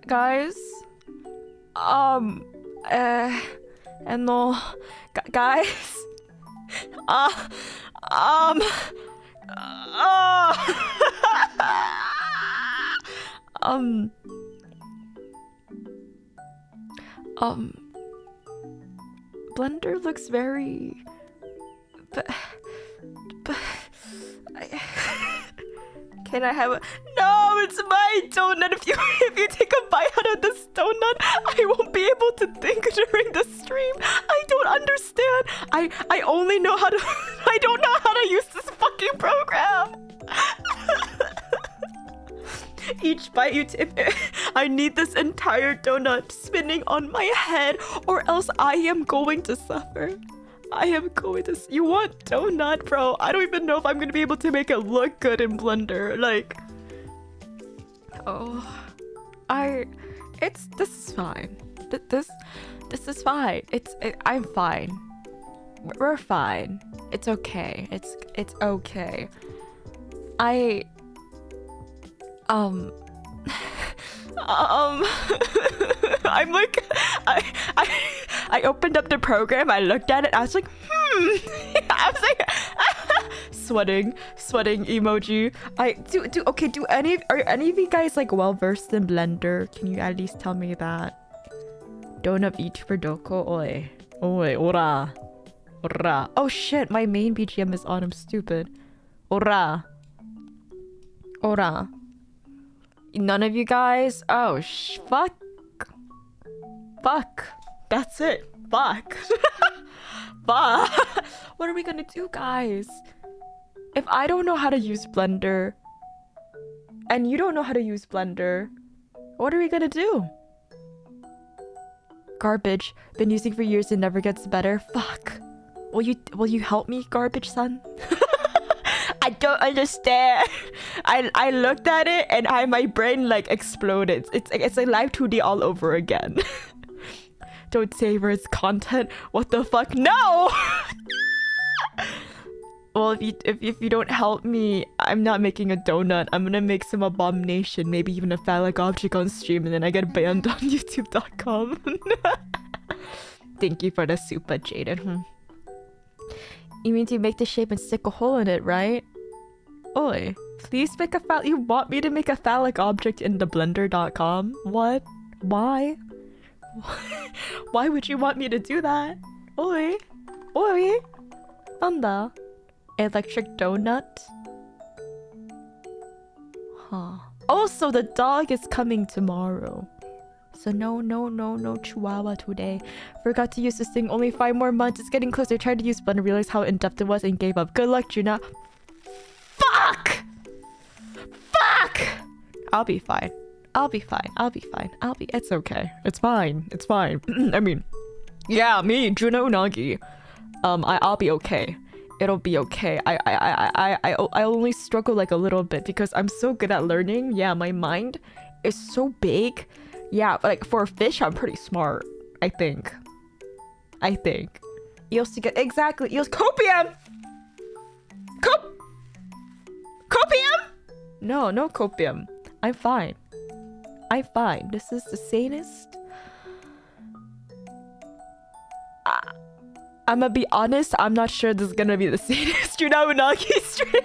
Guys, guys, Blender looks very, but can I have a? No, it's my donut. If you take a bite out of this donut, I won't be able to think during the stream. I don't understand. I only know how to. I don't know how to use this fucking program. Each bite you tip, I need this entire donut spinning on my head, or else I am going to suffer. I am going to. You want donut, bro? I don't even know if I'm gonna be able to make it look good in Blender. Like, oh, this is fine. This is fine. I'm fine. We're fine. It's okay. It's okay. I'm like, I opened up the program, I looked at it, I was like, I was like, sweating emoji. Are any of you guys like well versed in Blender? Can you at least tell me that? Donut VTuber Doko, oi, ora. Oh shit, my main BGM is on, I'm stupid. Ora. None of you guys? Oh, fuck. That's it. Fuck. Fuck. What are we gonna do, guys? If I don't know how to use Blender, and you don't know how to use Blender, what are we gonna do? Garbage. Been using for years and never gets better. Fuck. Will you help me, garbage son? I don't understand. I looked at it and my brain like exploded. It's like live 2D all over again. Don't savor its content. What the fuck? No. Well, if you don't help me, I'm not making a donut. I'm gonna make some abomination, maybe even a phallic object on stream, and then I get banned on YouTube.com. Thank you for the super, Jaden. You mean to make the shape and stick a hole in it, right? Oi, please make a you want me to make a phallic object in the blender.com? What? Why? Why would you want me to do that? Oi, oi, Nanda. Electric donut? Huh. Also, the dog is coming tomorrow. So no chihuahua today. Forgot to use this thing. Only 5 more months. It's getting closer. I tried to use Blender, realized how in-depth it was, and gave up. Good luck, Juna. Fuck! Fuck! I'll be fine. It's okay. It's fine. I mean, yeah, me, Juna Unagi. I'll be okay. It'll be okay. I only struggle like a little bit because I'm so good at learning. Yeah, my mind is so big. Yeah, but like for a fish, I'm pretty smart. I think. Eels to get exactly. Eels copium. Copium? No copium. I'm fine. This is the sanest. I'm gonna be honest. I'm not sure this is gonna be the sanest Juna Unagi stream.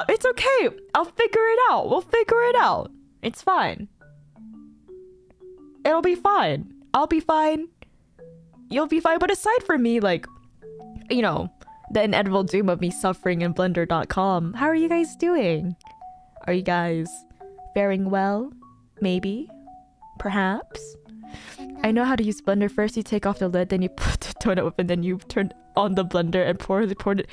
It's okay. I'll figure it out. We'll figure it out. It's fine. It'll be fine. I'll be fine. You'll be fine. But aside from me, like, you know, the inevitable doom of me suffering in blender.com, how are you guys doing? Are you guys faring well? Maybe? Perhaps? I know how to use Blender. First you take off the lid, then you put the donut whip, and then you turn on the blender and pour it.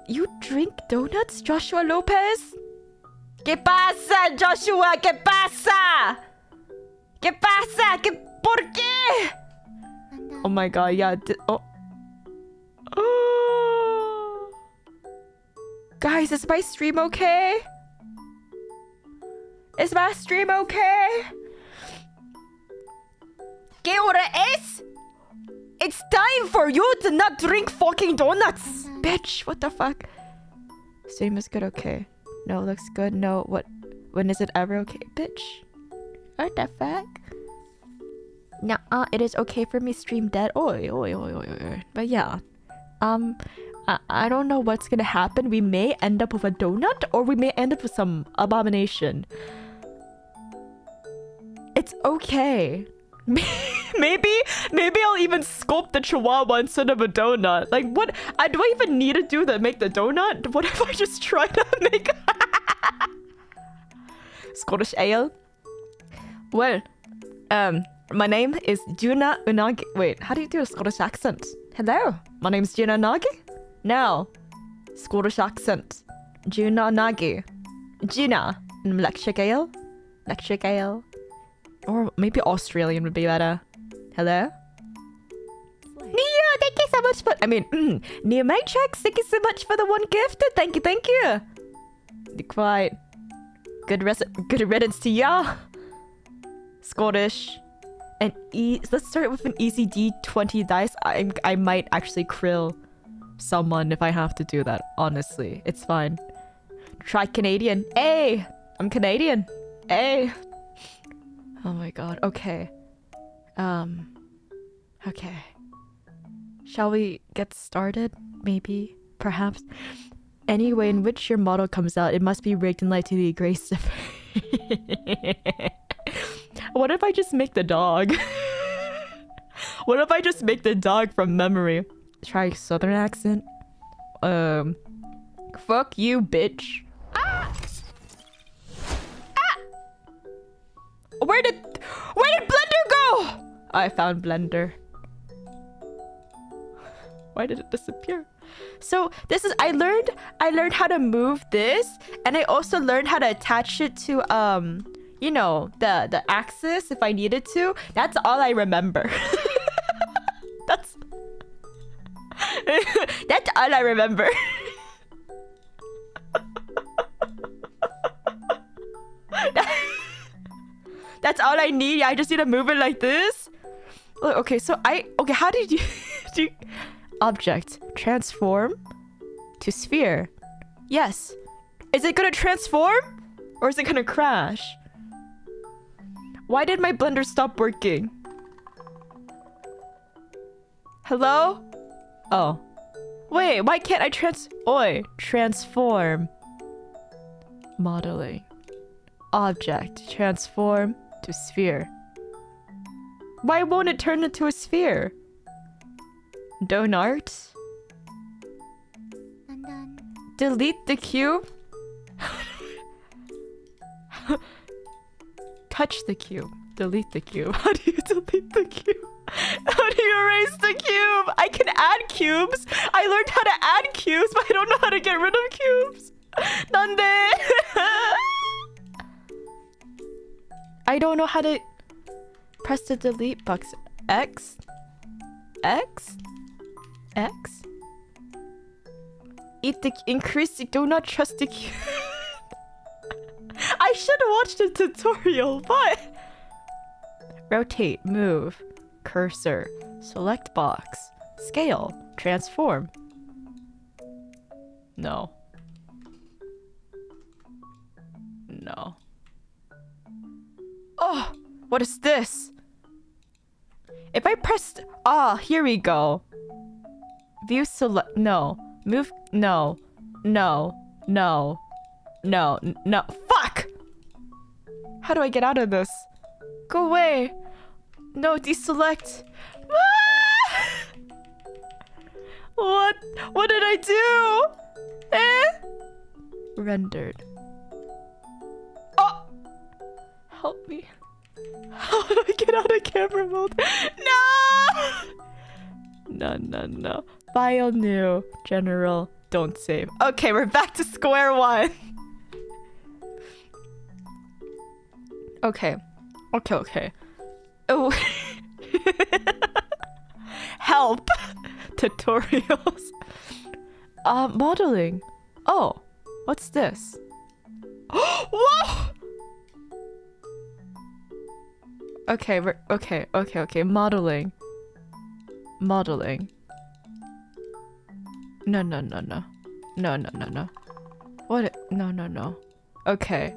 You drink donuts, Joshua Lopez? ¿Qué pasa, Joshua? ¿Qué pasa? ¿Qué pasa? ¿Por qué? Oh my god, yeah. Oh. Guys, is my stream okay? Is my stream okay? ¿Qué hora es? It's time for you to not drink fucking donuts! Bitch, what the fuck? Stream is good, okay. No, looks good. No, what? When is it ever okay? Bitch. What the fuck? Nah, it is okay for me stream dead. Oi. But yeah. I don't know what's gonna happen. We may end up with a donut, or we may end up with some abomination. It's okay. Maybe I'll even sculpt the chihuahua instead of a donut. Like, what? Do I even need to do that? Make the donut? What if I just try to make Scottish ale? Well, my name is Juna Unagi. Wait, how do you do a Scottish accent? Hello, my name's Juna Unagi. No, Scottish accent. Juna Unagi. Juna. Electric ale. Or maybe Australian would be better. Hello? Neo, thank you so much for... Neo Matrix, thank you so much for the 1 gift. Thank you. Quite good riddance to ya. Scottish. And let's start with an easy D20 dice. I might actually krill someone if I have to do that. Honestly, it's fine. Try Canadian. Hey, I'm Canadian. Hey. Oh my god. Okay. Okay. Shall we get started? Maybe. Perhaps. Any way in which your model comes out, it must be rigged and likely graced. What if I just make the dog? What if I just make the dog from memory? Try southern accent. Fuck you, bitch. Where did Blender go? I found Blender. Why did it disappear? So this is I learned how to move this, and I also learned how to attach it to you know, the axis if I needed to. That's all I remember. That's all I remember. That's all I need. I just need to move it like this. Look, okay, so how did you do object transform to sphere? Yes. Is it gonna transform or is it gonna crash? Why did my blender stop working? Hello? Oh. Wait, why can't I transform. Modeling. Object. Transform to sphere. Why won't it turn into a sphere? Donut. Delete the cube. Touch the cube. Delete the cube. How do you delete the cube? How do you erase the cube? I can add cubes. I learned how to add cubes, but I don't know how to get rid of cubes. Nande. I don't know how to press the delete box. X. Eat the increase. Do not trust the cube. I should have watched the tutorial, but rotate, move, cursor, select box, scale, transform. No. Oh, what is this? If I pressed, here we go. View select, no. Move, no. Fuck! How do I get out of this? Go away. No, deselect. What did I do? Rendered. Oh! Help me. How do I get out of camera mode? No. File new. General. Don't save. Okay, we're back to square one. Okay. Oh. Help. Tutorials. Modeling. Oh. What's this? Whoa! Okay, okay. Modeling. No. What? No. Okay.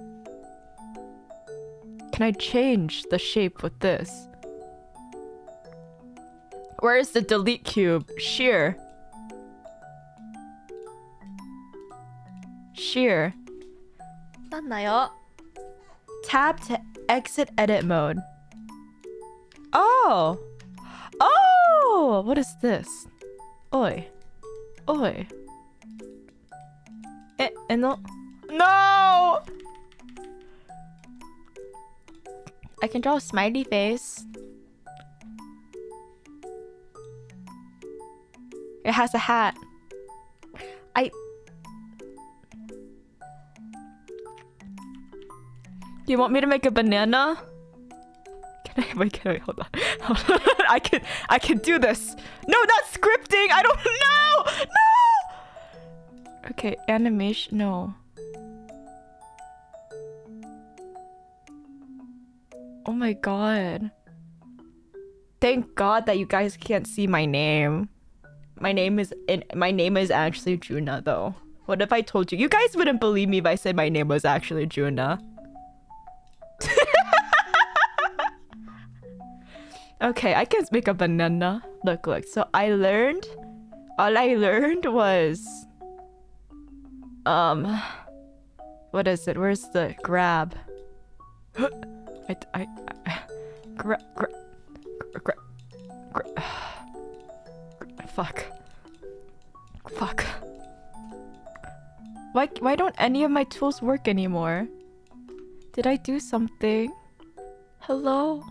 Can I change the shape with this? Where is the delete cube? Shear. 맞나요? Tab to exit edit mode. Oh! What is this? Oi. No! I can draw a smiley face. It has a hat. You want me to make a banana? Can I hold on. I can do this. No, not scripting. I don't know. No. Okay, animation. No. Oh my god. Thank God that you guys can't see my name. My name is actually Juna though. What if I told you? You guys wouldn't believe me if I said my name was actually Juna. Okay, I can make a banana. Look. So all I learned was what is it? Where's the grab? Grab. Fuck. Why don't any of my tools work anymore? Did I do something? Hello?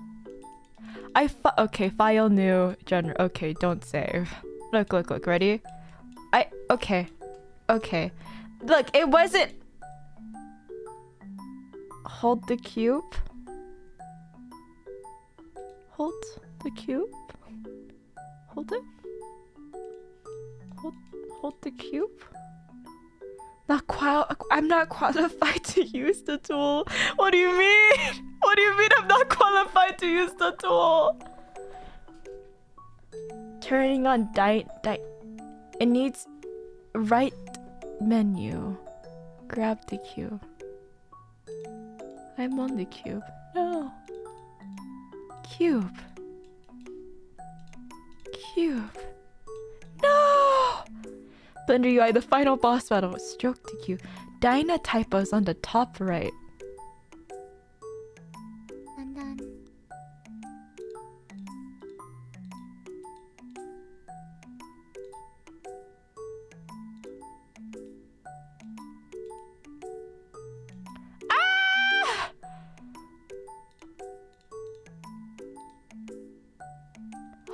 Okay, file new, okay, don't save. Look, ready? Okay. Look, it wasn't... Hold the cube? Hold the cube? Hold it? Hold the cube? I'm not qualified to use the tool. What do you mean? What do you mean I'm not qualified to use the tool? Turning on it needs right menu. Grab the cube. I'm on the cube. No. Cube. Blender UI, the final boss battle. Stroke to Q. Dyna typos on the top right.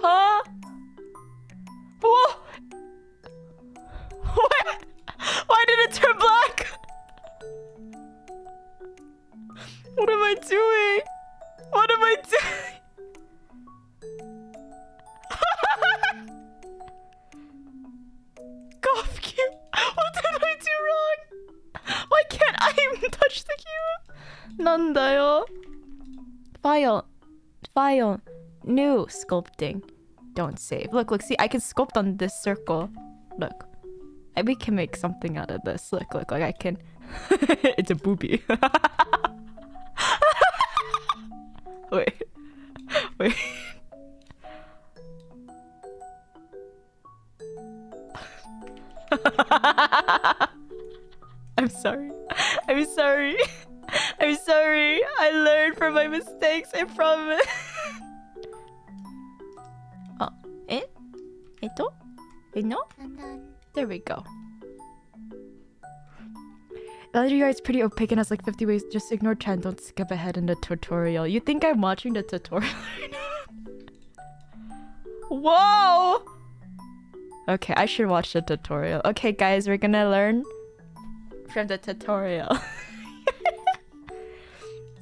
Huh? Whoa! What? Why did it turn black? What am I doing? What am I doing? Golf cube. What did I do wrong? Why can't I even touch the cube? 난다요. File. New sculpting. Don't save. Look, see, I can sculpt on this circle. Look. We can make something out of this. Look, like I can. It's a booby. Wait. I'm sorry. I learned from my mistakes. I promise. No? There we go. The other guy's pretty opaque and has like 50 ways. Just ignore chat. Don't skip ahead in the tutorial. You think I'm watching the tutorial right now? Whoa! Okay, I should watch the tutorial. Okay, guys, we're gonna learn from the tutorial.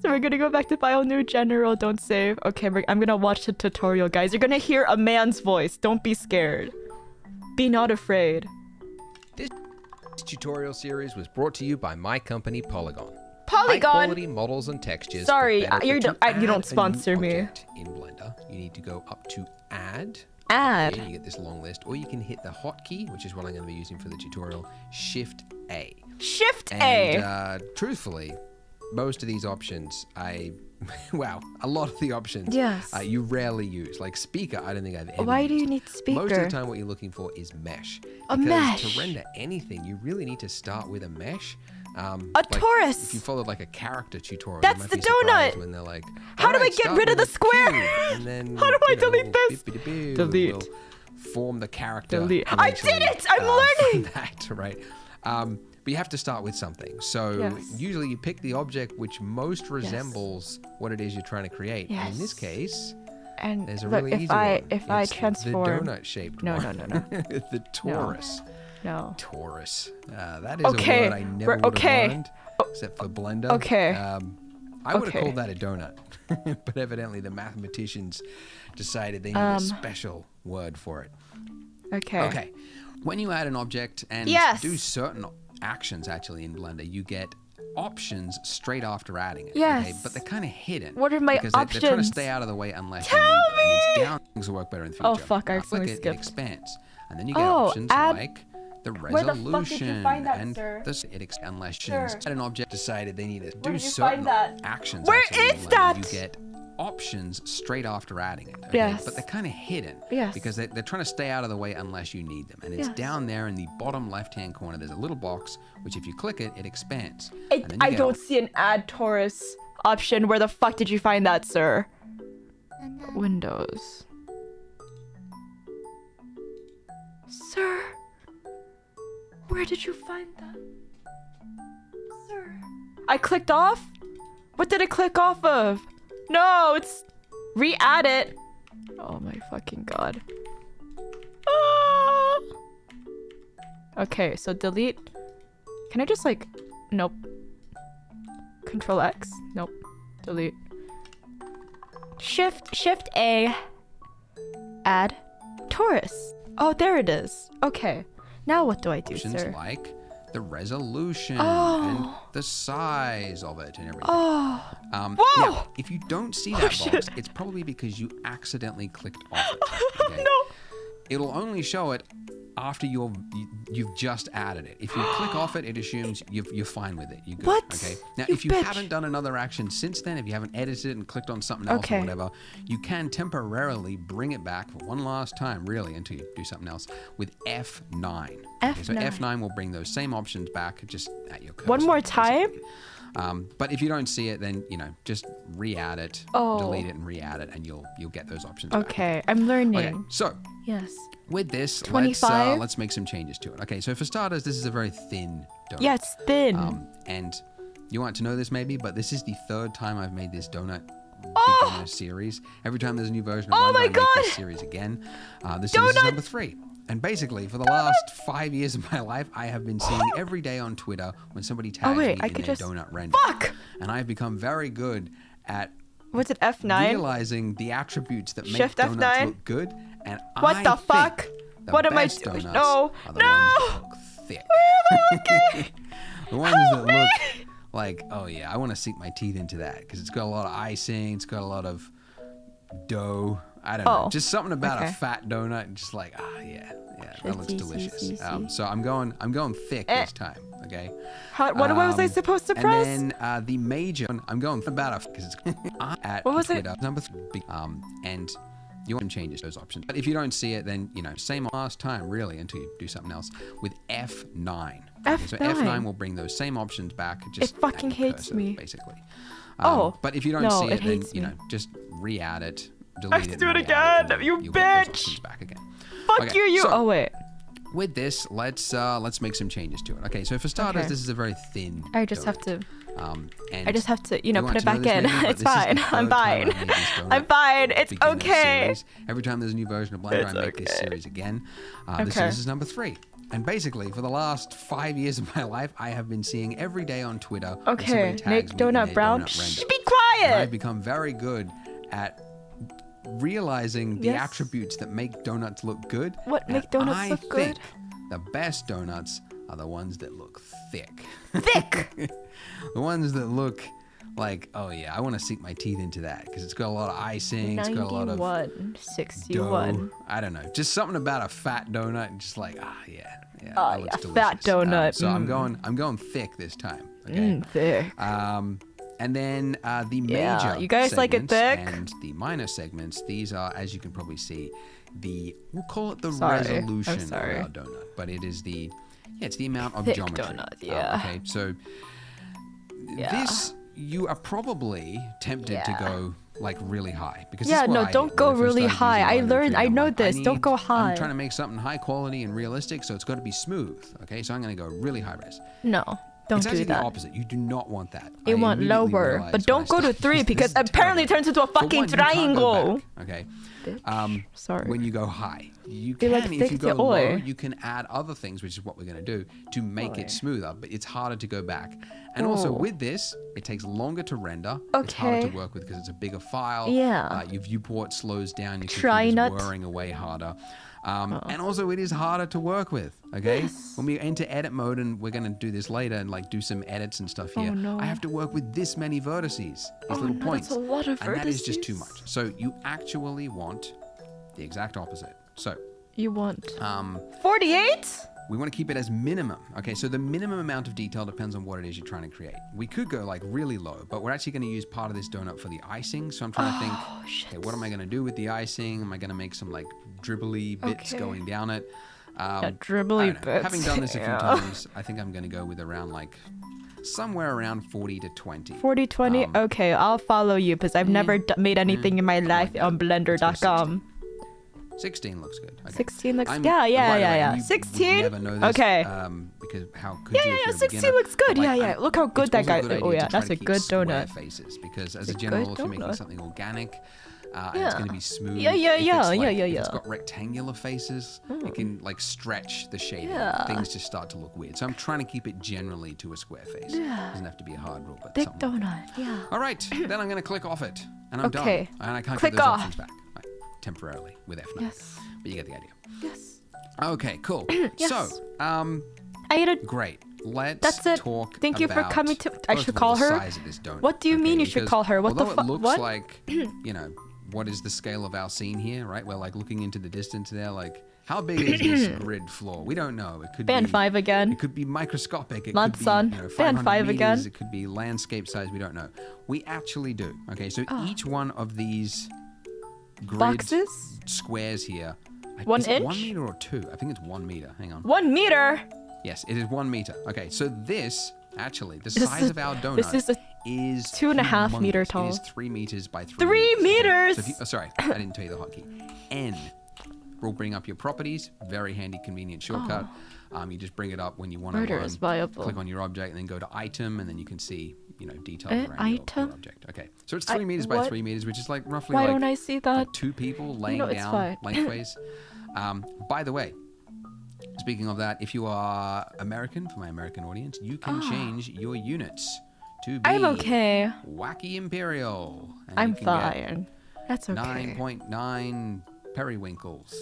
So we're gonna go back to file new general. Don't save. Okay, I'm gonna watch the tutorial, guys. You're gonna hear a man's voice. Don't be scared. Be not afraid. This tutorial series was brought to you by my company Polygon. Polygon. High quality models and textures. Sorry, you don't sponsor me. In Blender, you need to go up to add. Add. Here you get this long list, or you can hit the hotkey, which is what I'm going to be using for the tutorial. Shift A. Shift A. And truthfully, most of these options, wow, a lot of the options, yes, you rarely use. Like speaker, I don't think I've ever Why used. do you need speaker? Most of the time what you're looking for is mesh. A because mesh. to render anything, you really need to start with a mesh. Like, torus. If you followed like a character tutorial, that's you might the be surprised donut. when they're like, how do I get rid of the square? And then, how do I delete this? Delete. We'll form the character. Delete. I did it! I'm learning! That, right? But you have to start with something. So usually you pick the object which most resembles what it is you're trying to create. Yes. And in this case, and there's a look, really easy one. If I transform the donut-shaped no. one. The torus. No. Torus. That is a word I never would have learned, except for Blender. Okay. I would have called that a donut. But evidently the mathematicians decided they needed a special word for it. Okay. When you add an object and do certain actions actually in Blender, you get options straight after adding it. Yes. Okay? But they're kind of hidden. What are my because options? They're trying to stay out of the way unless you need them. And it's down, things will work better in the future. Oh fuck, I accidentally click it, skipped. it expands. And then you get options like the resolution. Where the fuck did you find that, and sir? unless Sir. an object decided they need to Where do did you certain find that? actions. Where actually in is Blender, that? You get options straight after adding it. Okay? Yes. But they're kind of hidden. Yes. Because they're trying to stay out of the way unless you need them. And it's down there in the bottom left-hand corner. There's a little box, which if you click it, it expands. I don't see an add torus option. Where the fuck did you find that, sir? Windows. Sir? Where did you find that? Sir? I clicked off? What did I click off of? No, it's... Re-add it. Oh my fucking god. Ah! Okay, so delete. Can I just like... Nope. Control X? Nope. Delete. Shift A. Add torus. Oh, there it is. Okay. Now what do I do, options sir? like the resolution and the size of it and everything. Now, if you don't see that box, it's probably because you accidentally clicked off it. Okay? No. it'll only show it after you've just added it. If you click off it, it assumes you're fine with it. You're good. What? Okay. Now, You if you bitch. haven't done another action since then, if you haven't edited and clicked on something else or whatever, you can temporarily bring it back for one last time, really, until you do something else with F9. Okay, so F9 will bring those same options back just at your cursor. One more time? But if you don't see it, then, just re-add it, delete it and re-add it, and you'll get those options back. Okay, I'm learning. Okay, so yes. with this, 25? let's make some changes to it. Okay, so for starters, this is a very thin donut. Yeah, it's thin. And you want to know this maybe, but this is the third time I've made this donut beginner series. Every time there's a new version of I make this series again. This is number 3. And basically, for the last 5 years of my life, I have been seeing every day on Twitter when somebody tags me in their donut render. Fuck! And I've become very good at What's it, F9? realizing the attributes that make Shift donuts F9? look good. And What the fuck? The What am I best doing? donuts No! are the ones that look thick. The ones that look like, oh yeah, I want to sink my teeth into that because it's got a lot of icing, it's got a lot of dough. I don't know, just something about a fat donut, just like, yeah, that looks delicious. So I'm going thick this time. Okay. What was I supposed to press? And then the major, I'm going about because it's at what was Twitter, it? number 3. And you want to change those options. But if you don't see it, then same last time really until you do something else with F9. F9. So F9 will bring those same options back. Just it fucking at your hates cursor, me. basically. But if you don't see it, then me. Just re-add it. Delete I have to do it again, you you'll get those bitch! options back again. Fuck you! So, oh wait. With this, let's make some changes to it. Okay, so for starters, this is a very thin. I just have to. And I just have to, put it back this in. maybe, It's fine. I'm fine. I'm fine. It's okay. Series. Every time there's a new version of Blender, I make this series again. This is number 3. And basically, for the last 5 years of my life, I have been seeing every day on Twitter. Okay, make donut brown. Shh, be quiet. And I've become very good at realizing the attributes that make donuts look good. What make donuts look good? I think the best donuts are the ones that look thick. Thick. The ones that look like, oh yeah, I want to sink my teeth into that because it's got a lot of icing, it's got a lot of 61. dough. I don't know, just something about a fat donut, and just like, that looks delicious. Fat donut. So I'm going thick this time. Okay. Thick. And then the major you guys like it thick? And the minor segments, these are, as you can probably see, we'll call it the Sorry. resolution of Sorry. our donut, but it is it's the amount of Thick geometry. donut, Okay, so this, you are probably tempted to go like really high because this is what I don't did go when I first really started high. using Blender 3D. I know I'm like, this. Don't go high. I'm trying to make something high quality and realistic, so it's got to be smooth. Okay, so I'm going to go really high res. No. Don't it's do actually that. the opposite. You do not want that. You want lower, but don't go to 3 because apparently it turns into a fucking triangle. Okay. Sorry. When you go high, you They can. like If you thick go to low, oil. you can add other things, which is what we're going to do to make it smoother. But it's harder to go back. And also with this, it takes longer to render. It's harder to work with because it's a bigger file. Yeah. Your viewport slows down. Your Try computer's not. whirring away harder. And also it is harder to work with. Okay. Yes. When we enter edit mode, and we're going to do this later and like do some edits and stuff here. no. I have to work with this many vertices, these little points. That's a lot of and that is just too vertices. much. So you actually want the exact opposite. So You want 48? we want to keep it as minimum. Okay, so the minimum amount of detail depends on what it is you're trying to create. We could go like really low, but we're actually going to use part of this donut for the icing. So I'm trying to think, okay, what am I going to do with the icing? Am I going to make some like dribbly bits going down it? Dribbly bits. Having done this a few times, I think I'm going to go with around like somewhere around 40 to 20. 40, 20? Okay, I'll follow you because I've never made anything in my life on blender.com. 16 looks good. Okay. 16 looks, I'm- yeah. by the way, you 16? would never know this, Okay. because how could you? Yeah, if you're a 16 beginner? looks good. But, like, Yeah. Look how good it's that also guy. a good Oh idea yeah, to try that's to a keep good square donut. faces, because as a It's a general, good if you're making donut. something organic, and Yeah. it's going to be smooth. Yeah, if yeah. it's got rectangular faces, it can like stretch the shading. Yeah. Things just start to look weird. So I'm trying to keep it generally to a square face. Yeah. Doesn't have to be a hard rule, but Big something. donut. Yeah. All right, then I'm going to click off it, and I'm Okay. done. And I can't Click get those off. options back, like, temporarily with F9. Yes. But you get the idea. Yes. Okay, cool. Yes. So, I ate it. great. Let's That's it. talk Thank you for about, coming to. I first should of all, call the her. size of this donut, What do you mean you should because call her? What the although fuck? it looks What? like, what is the scale of our scene here, right? We're like looking into the distance there, like How big is this grid floor? We don't know. It could Band be 5 again. It could be microscopic. It Not could be, son. you know, Band 500 5 meters. again. It could be landscape size. We don't know. We actually do. Okay, so each one of these grid boxes squares here. 1 is inch? It 1 meter or 2? I think it's 1 meter. Hang on. 1 meter. Yes, it is 1 meter. Okay, so this actually the size of our donut this is is 2.5 meter humongous. tall. It is 3 meters by 3 3 meters. So if you, sorry, I didn't tell you the hotkey. N will bring up your properties. Very handy, convenient shortcut. You just bring it up when you want to Murder is viable. click on your object and then go to item, and then you can see, you know, details around your object. Okay, so it's 3 meters by 3 meters, which is like roughly Why don't I see that? like 2 people laying down lengthways. By the way, speaking of that, if you are American, for my American audience, you can change your units to be I'm okay. Wacky Imperial. And I'm you can fine. That's okay. 9.9 periwinkles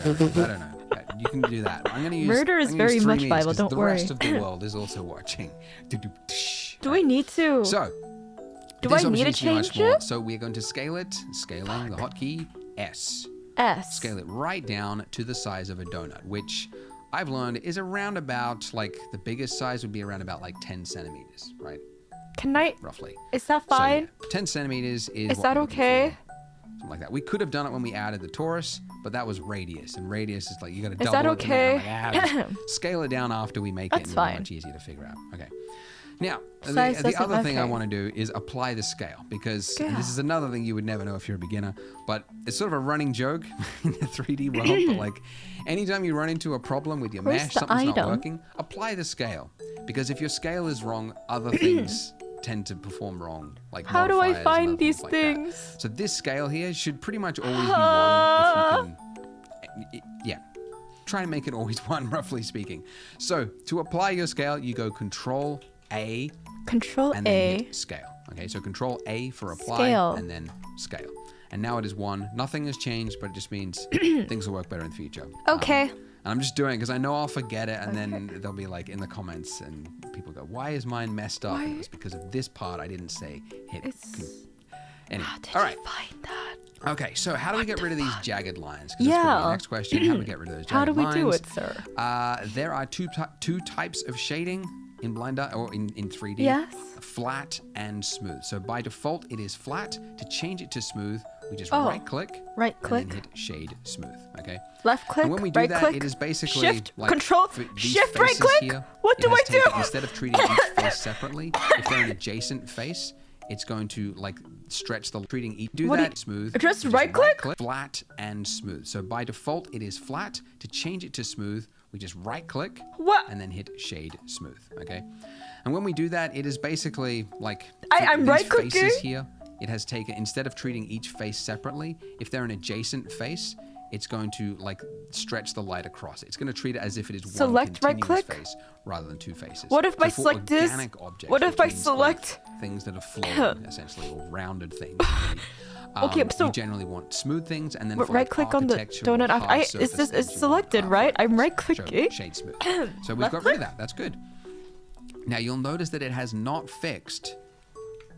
or whatever. I don't know. You can do that. I'm going to use Murder is very much Bible, don't the worry. rest of the world is also watching. Do we need to? So, do I need to change it? So we're going to scale it. Scaling the hotkey S. S. Scale it right down to the size of a donut, which I've learned is around about, like, the biggest size would be around about like 10 centimeters, right? Can I? Roughly. Is that fine? So, yeah, 10 centimeters is Is that okay? Something like that. We could have done it when we added the torus, but that was radius, and radius is like you got to double that it. okay? Just scale it down after we make it, and it's much easier to figure out. Okay. Now, the other thing I want to do is apply the scale, because and this is another thing you would never know if you're a beginner, but it's sort of a running joke in the 3D world. But like, anytime you run into a problem with your mesh, something's not working, apply the scale, because if your scale is wrong, other things tend to perform wrong. Like, how do I find these things? So this scale here should pretty much always be 1 if you can. Try and make it always 1, roughly speaking. So to apply your scale, you go Control A. Control and then hit scale. Okay, so Control A for apply and then scale. And now it is 1. Nothing has changed, but it just means things will work better in the future. Okay. And I'm just doing it because I know I'll forget it, and then they'll be like in the comments, and people go, "Why is mine messed up?" And it was because of this part I didn't say hit. Anyway, how did all right. you find that? Okay, so how do we get rid of these jagged lines? That's gonna be the next question. How do we get rid of those jagged lines? How do we do it, sir? There are two types of shading in Blender or in 3D. Yes. Flat and smooth. So by default, it is flat. To change it to smooth, we just right-click. Right-click. And then hit Shade Smooth. Okay. Left-click. And when we do that, it is basically Shift, like Control, Shift, right-click. Here, what do I do? Instead of treating each face separately, if they're an adjacent face, it's going to like stretch the treating each. Do that smooth. Just right-click. Flat and smooth. So by default, it is flat. To change it to smooth, we just right-click and then hit Shade Smooth. Okay. And when we do that, it is basically like I'm right-clicking faces here. It has taken, instead of treating each face separately, if they're an adjacent face, it's going to like stretch the light across. It's going to treat it as if it is one continuous face rather than 2 faces. What if I select this? What if I select things that are flowing, essentially, or rounded things? Okay, so you generally want smooth things, and then right-click on the donut. It's selected, right? I'm right-clicking. Shade Smooth. So we've got rid of that. That's good. Now you'll notice that it has not fixed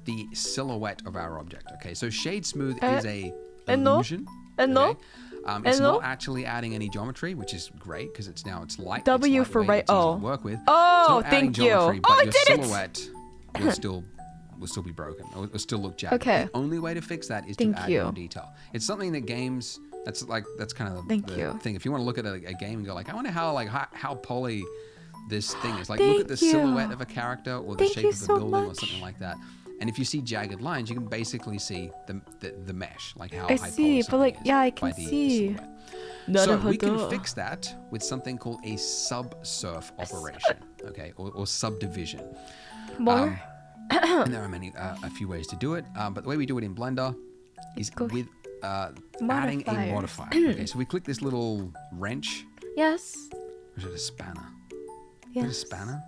the silhouette of our object. Okay, so Shade Smooth is a illusion. Okay? It's not actually adding any geometry, which is great because it's light. W it's for right. It's easy to work with. Oh, thank you. But your did silhouette will still be broken. Or will still look jagged. Okay. The only way to fix that is to add more detail. It's something that games. That's kind of the thing. If you want to look at a game and go like, I wonder how poly this thing is. Like, look at the silhouette of a character or the shape of a building or something like that. And if you see jagged lines, you can basically see the mesh, like how high poly something is I can see. So we can fix that with something called a subsurf operation, okay, or subdivision. More. And there are a few ways to do it, but the way we do it in Blender is with adding a modifier. Okay, so we click this little wrench. Yes. Or is it a spanner? Yes. Is it a spanner?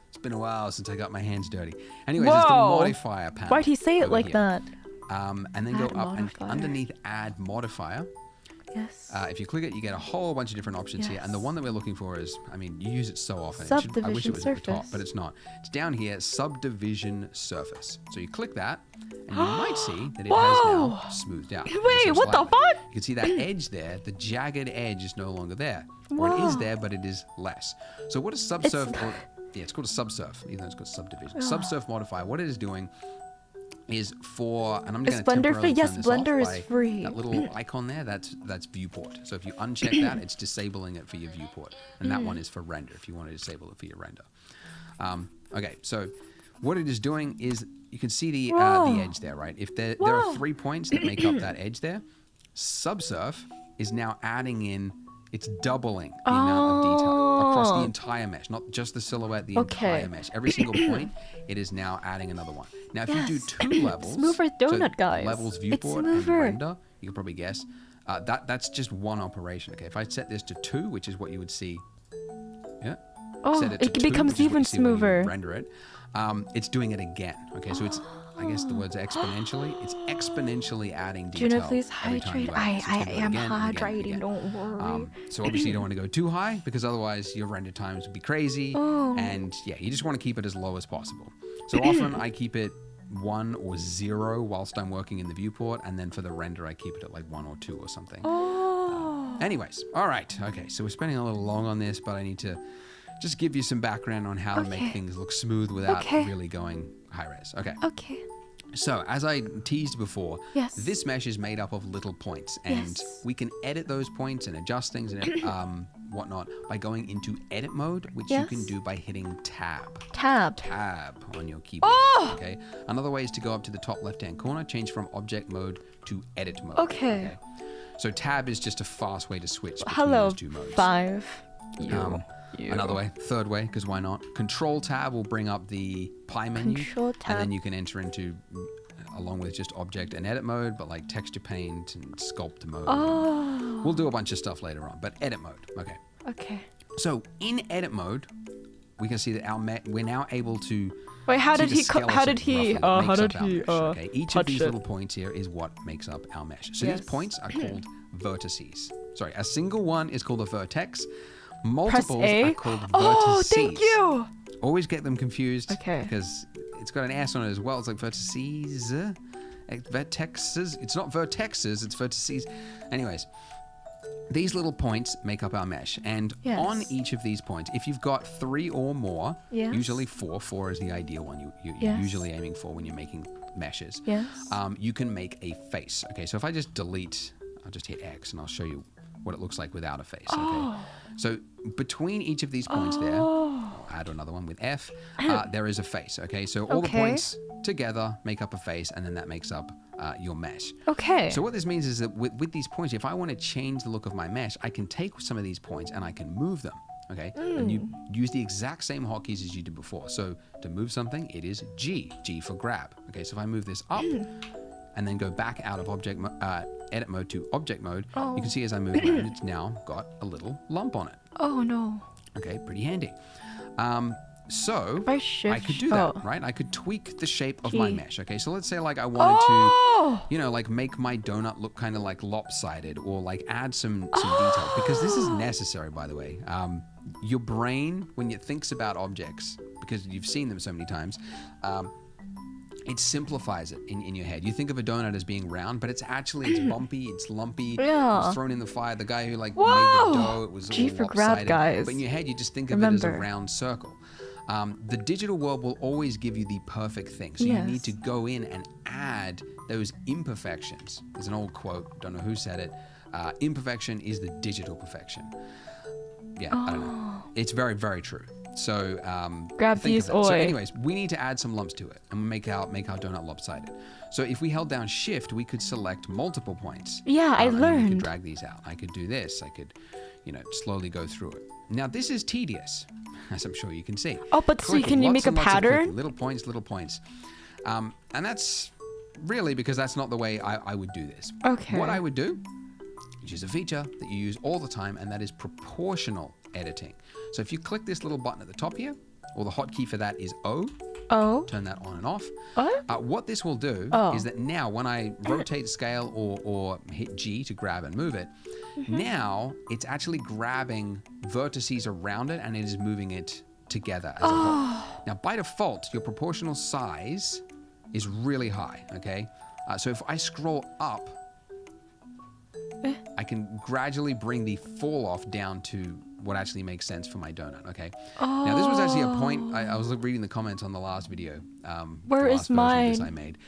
It's been a while since I got my hands dirty. Anyways, it's the modifier panel. Why'd he say it like that? And then go up and underneath Add Modifier, Yes. If you click it, you get a whole bunch of different options here. And the one that we're looking for is, I mean, you use it so often. Subdivision I wish it was surface. at the top, but it's not. It's down here, subdivision surface. So you click that, and you might see that it has now smoothed out. Wait, what the fuck? You can see that edge there, the jagged edge is no longer there. Or it is there, but it is less. So what is subsurf? It's called a subsurf, even though it's called subdivision. Subsurf modifier, what it is doing is for, and I'm going to temporarily turn this Blender off is by free. that little icon there, that's viewport. So if you uncheck that, it's disabling it for your viewport. And that one is for render, if you want to disable it for your render. Okay, so what it is doing is, you can see the edge there, right? If there are 3 points that make up that edge there, subsurf is now adding in, it's doubling the amount of detail across the entire mesh, not just the silhouette, the entire mesh. Every single point, it is now adding another one. Now, if you do 2 levels, smoother donut, so guys. levels viewport and render, you can probably guess, that's just one operation. Okay, if I set this to 2, which is what you would see, set it to 2, becomes even smoother. Render it. It's doing it again. Okay, so it's, I guess the word's exponentially. It's exponentially adding detail. Juna, please every time you hydrate. add it. So I am hydrating. Don't worry. So obviously you don't want to go too high because otherwise your render times would be crazy. And yeah, you just want to keep it as low as possible. So often I keep it 1 or 0 whilst I'm working in the viewport, and then for the render I keep it at like 1 or 2 or something. Anyways, all right. Okay, so we're spending a little long on this, but I need to just give you some background on how to make things look smooth without really going high res. Okay. So, as I teased before, this mesh is made up of little points, and we can edit those points and adjust things and whatnot by going into edit mode, which you can do by hitting tab. Tab on your keyboard. Okay. Another way is to go up to the top left-hand corner, change from object mode to edit mode. Okay. So tab is just a fast way to switch between those 2 modes. 5. Another way, third way, because why not? Control tab will bring up the pie menu, and then you can enter into, along with just object and edit mode, but like texture paint and sculpt mode. We'll do a bunch of stuff later on, but edit mode. Okay. So in edit mode, we can see that we're now able to. Wait, how did he? Okay, each of these little points here is what makes up our mesh. So these points are called vertices. Sorry, a single one is called a vertex. Multiples are called vertices. Oh, thank you. Always get them confused because it's got an S on it as well. It's like vertices, vertexes. It's not vertexes, it's vertices. Anyways, these little points make up our mesh. And on each of these points, if you've got 3 or more, usually 4 is the ideal one you're usually aiming for when you're making meshes. You can make a face. Okay, so if I just delete, I'll just hit X and I'll show you what it looks like without a face. Okay. So between each of these points there, I'll add another one with F, there is a face. Okay, so all the points together make up a face, and then that makes up your mesh. So what this means is that with these points, if I want to change the look of my mesh, I can take some of these points and I can move them. Okay, and you use the exact same hotkeys as you did before. So to move something, it is G for grab. Okay, so if I move this up and then go back out of edit mode to object mode, you can see as I move around, it's now got a little lump on it. Oh no. Okay, pretty handy. So I could do that, right? I could tweak the shape of my mesh. Okay, so let's say like I wanted to, like make my donut look kind of like lopsided, or like add some detail, because this is necessary, by the way. Your brain, when it thinks about objects, because you've seen them so many times, it simplifies it in your head. You think of a donut as being round, but it's bumpy, it's lumpy. It was thrown in the fire. The guy who made the dough, it was all lopsided. Grab, guys. But in your head, you just think of it as a round circle. The digital world will always give you the perfect thing. So you need to go in and add those imperfections. There's an old quote, don't know who said it. Imperfection is the digital perfection. I don't know. It's very, very true. So grab these oil. So anyways, we need to add some lumps to it and make our donut lopsided. So if we held down shift, we could select multiple points. I learned. We could drag these out. I could do this. I could, slowly go through it. Now this is tedious, as I'm sure you can see. But so can you make a pattern? Little points. And that's really because that's not the way I would do this. Okay. What I would do, which is a feature that you use all the time, and that is proportional editing. So if you click this little button at the top here, or the hotkey for that is O. turn that on and off. Oh. What this will do is that now when I rotate scale or hit G to grab and move it, now it's actually grabbing vertices around it and it is moving it together as a whole. Now, by default, your proportional size is really high, okay? So if I scroll up, I can gradually bring the fall off down to what actually makes sense for my donut, okay? Now, this was actually a point, I was reading the comments on the last video. Where is mine? I made.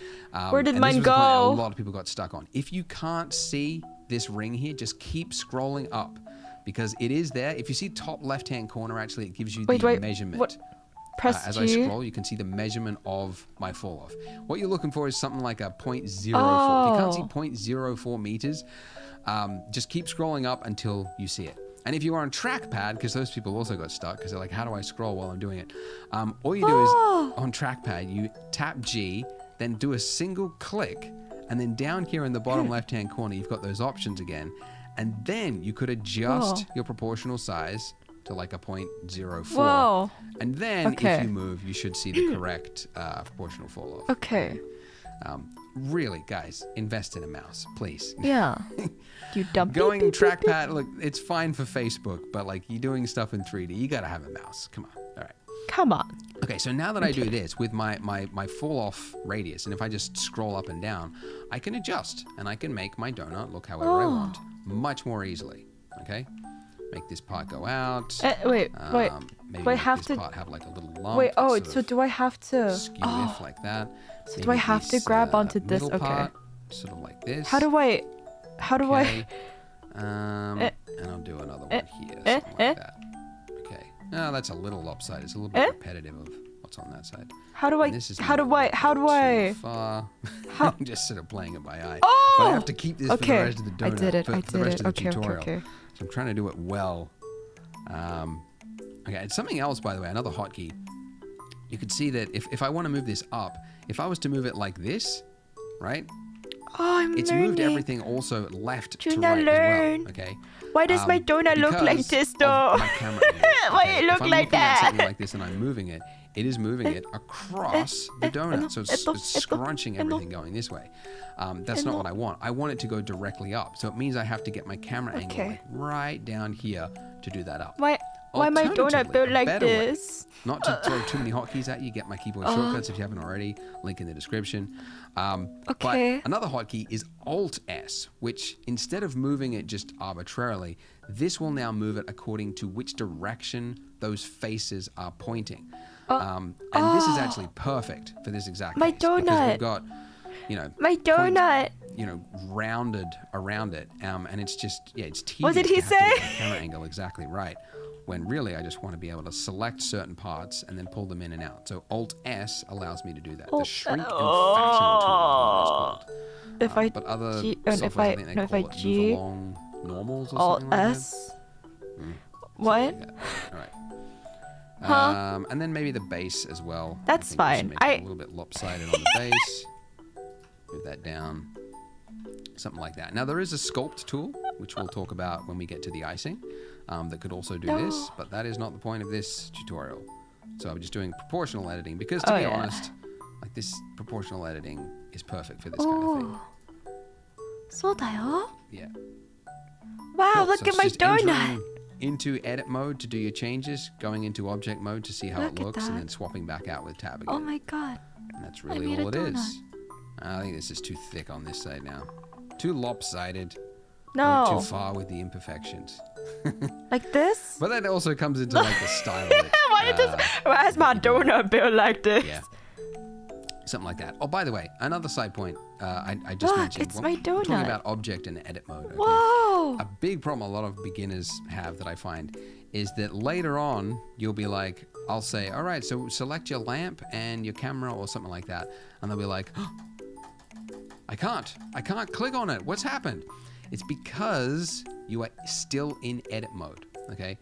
Where did mine go? A lot of people got stuck on. If you can't see this ring here, just keep scrolling up because it is there. If you see top left-hand corner, actually, it gives you the measurement. What? Press as G. I scroll, you can see the measurement of my fall off. What you're looking for is something like a 0.04. If you can't see 0.04 meters, just keep scrolling up until you see it. And if you are on trackpad, because those people also got stuck, because they're like, how do I scroll while I'm doing it? All you do is, on trackpad, you tap G, then do a single click, and then down here in the bottom left-hand corner, you've got those options again. And then you could adjust your proportional size to like a 0.04. Whoa. And then if you move, you should see the correct proportional fall off. Okay. Really, guys, invest in a mouse, please. Yeah. You dumb. Going trackpad, look, it's fine for Facebook, but like you're doing stuff in 3D, you gotta have a mouse. Come on. All right. Come on. Okay, so now that I do this with my fall off radius, and if I just scroll up and down, I can adjust and I can make my donut look however I want much more easily. Okay? Make this part go out. Maybe make this part have like a little lump. Wait, so do I have to skew if like that? So do I have to grab onto this? Okay. Part, sort of like this. How do I? And I'll do another one here, something like that. Okay. No, that's a little lopsided. It's a little bit repetitive of what's on that side. How do I? I'm just sort of playing it by eye. But I have to keep this for the rest of the donut. I did it. For the rest of the tutorial. Okay. So I'm trying to do it well. Okay, it's something else, by the way, another hotkey. You can see that if I want to move this up, if I was to move it like this, right? It's moved everything also left to right as well, okay? Why does my donut look like this, though? My camera angle, Why it look like that? Something like this and I'm moving it, it is moving it across the donut. So it's scrunching everything going this way. That's not what I want. I want it to go directly up. So it means I have to get my camera angle like right down here to do that up. Why my donut built like this? Not to throw too many hotkeys at you. Get my keyboard shortcuts if you haven't already. Link in the description. But another hotkey is Alt-S, which instead of moving it just arbitrarily, this will now move it according to which direction those faces are pointing. And this is actually perfect for this exact case. Because we've got, my donut. Rounded around it. And it's just, it's tedious. What did he say? To get the camera angle exactly right. When really I just want to be able to select certain parts and then pull them in and out. So Alt-S allows me to do that. The shrink and fasten tool is called. But other software, I think they call it move along normals or something like that. What? Like All right. And then maybe the base as well. That's fine. Make it a little bit lopsided on the base. Move that down. Something like that. Now there is a sculpt tool, which we'll talk about when we get to the icing. That could also do this, but that is not the point of this tutorial. So I'm just doing proportional editing because, to be honest, like this proportional editing is perfect for this kind of thing. そうだよ. Yeah. Wow, look at my donut. Into edit mode to do your changes, going into object mode to see how it looks, and then swapping back out with tab again. Oh my god. And that's really all it is. I think this is too thick on this side now. Too lopsided. No. Went too far with the imperfections. Like this? But that also comes into like the style of it. Why is my donut built like this? Yeah. Something like that. Oh, by the way, another side point I just mentioned. It's my donut. Talking about object and edit mode. Okay? Whoa! A big problem a lot of beginners have that I find is that later on you'll be like, I'll say, all right, so select your lamp and your camera or something like that. And they'll be like, oh, I can't click on it. What's happened? It's because you are still in edit mode, okay?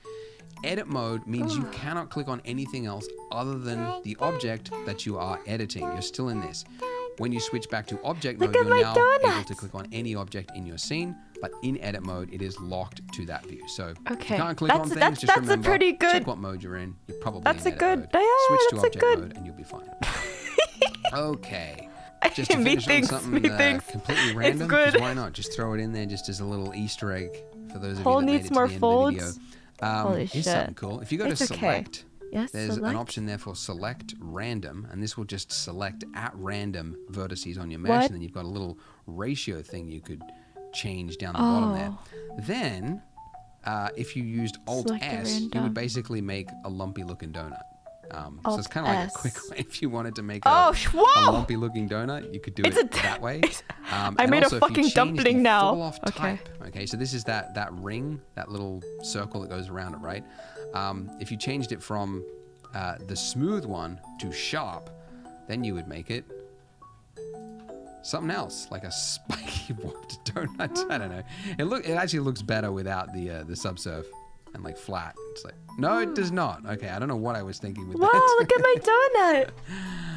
Edit mode means you cannot click on anything else other than the object that you are editing. You're still in this. When you switch back to object mode, you're now able to click on any object in your scene, but in edit mode, it is locked to that view. So if you can't click on things, just remember, pretty good. check what mode you're in. You're probably in edit mode. Yeah, Switch to that's object mode and you'll be fine. Okay. Just to finish on something completely random, because why not? Just throw it in there just as a little Easter egg for those of you that made it to the end of the video. Holy shit. Here's something cool. If you go to select, yes, there's an option there for select random, and this will just select at random vertices on your mesh, and then you've got a little ratio thing you could change down the bottom there. Then, if you used Alt-S, you would basically make a lumpy looking donut. So it's kind of like a quick way if you wanted to make a lumpy looking donut, you could do it that way. I made a fucking dumpling now. Fall off type, okay, so this is that ring, that little circle that goes around it, right? If you changed it from the smooth one to sharp, then you would make it something else, like a spiky warped donut. I don't know. It actually looks better without the subsurf and like flat. It's like, no, it does not. Okay, I don't know what I was thinking with that. Wow, look at my donut.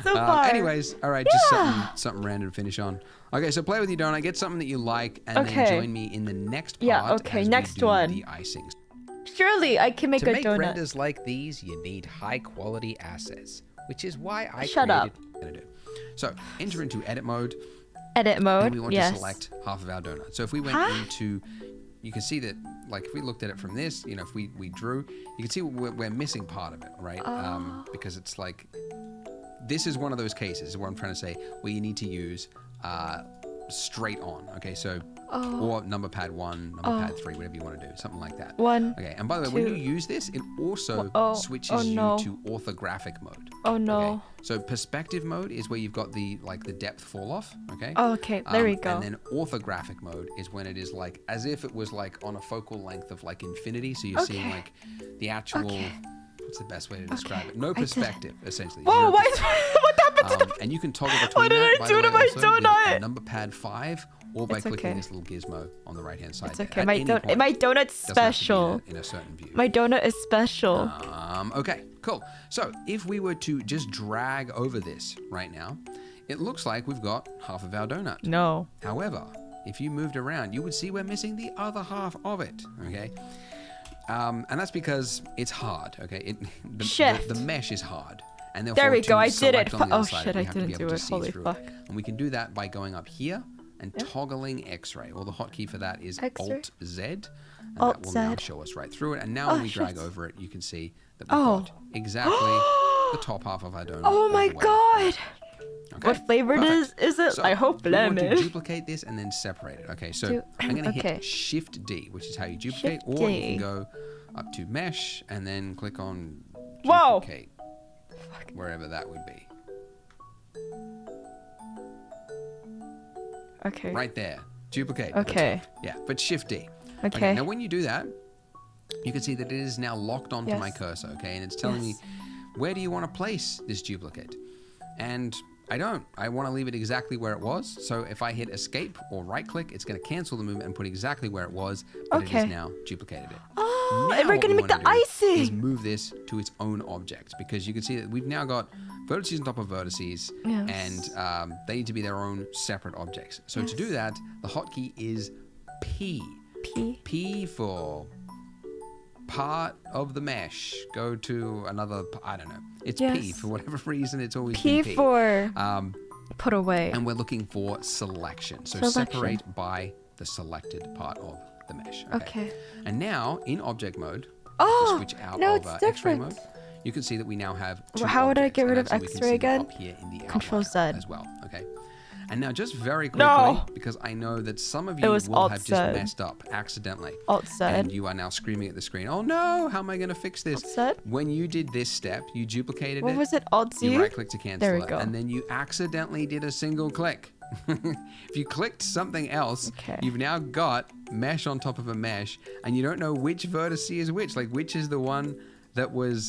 So far. Anyways, all right, just something random to finish on. Okay, so play with your donut, get something that you like, and then join me in the next part as next we do one. the icings. Surely I can make a donut. To make renders like these, you need high quality assets, which is why I Shut up. So enter into edit mode. Edit mode, and we want to select half of our donut. So if we went into, you can see that, like if we looked at it from this, you know, if we drew, you can see we're missing part of it, right? Because it's like, this is one of those cases, is what I'm trying to say, where you need to use straight on, okay? So, or number pad 1, number pad 3, whatever you want to do, something like that. 1, okay, and by the way, when you use this, it also switches you to orthographic mode. Oh no. Okay? So perspective mode is where you've got the depth fall off, okay? Oh, okay, there we go. And then orthographic mode is when it is like, as if it was like on a focal length of like infinity, so you're seeing like the actual, what's the best way to describe it? No perspective, essentially. Whoa, what happened to the... And you can toggle between what did I do to my donut? With number pad 5, or by clicking this little gizmo on the right hand side. It's okay, my donut's special. In a certain view. My donut is special. Okay, cool. So if we were to just drag over this right now, it looks like we've got half of our donut. No. However, if you moved around, you would see we're missing the other half of it, okay? And that's because it's hard, okay? The mesh is hard. And there we go, I did it. Oh shit, I didn't do it. Holy fuck. And we can do that by going up here and toggling X-ray. Well, the hotkey for that is Alt-Z. And that will now show us right through it. And now when we drag over it, you can see that we've got exactly the top half of our donut. Oh my god! Okay, what flavor is it? So I hope lemon. We want to duplicate this and then separate it. Okay, so I'm going to hit Shift D, which is how you duplicate, or you can go up to Mesh and then click on Duplicate, wherever that would be. Okay. Right there. Duplicate. Okay. Yeah, but Shift D. Okay. Now, when you do that, you can see that it is now locked onto my cursor, okay? And it's telling me, where do you want to place this duplicate? And I don't. I want to leave it exactly where it was. So if I hit Escape or right-click, it's going to cancel the movement and put exactly where it was, but it has now duplicated it. Oh, now and we're going to make the icing. Is move this to its own object, because you can see that we've now got vertices on top of vertices, and they need to be their own separate objects. So to do that, the hotkey is P. P for part of the mesh. Go to another, I don't know. It's P for whatever reason. It's always P for put away. And we're looking for selection. So separate by the selected part of the mesh. Okay. And now in object mode, switch out of X-ray mode. You can see that we now have two How would I get rid of X-ray again? Up here in the Control Z as well. Okay. And now just very quickly, because I know that some of you will have just messed up accidentally. Alt-Z. And you are now screaming at the screen, oh no, how am I going to fix this? Alt-Z? When you did this step, you duplicated it. What was it? Alt-Z? You right-click to cancel there we go. And then you accidentally did a single click. If you clicked something else, you've now got mesh on top of a mesh, and you don't know which vertex is which. Like, which is the one that was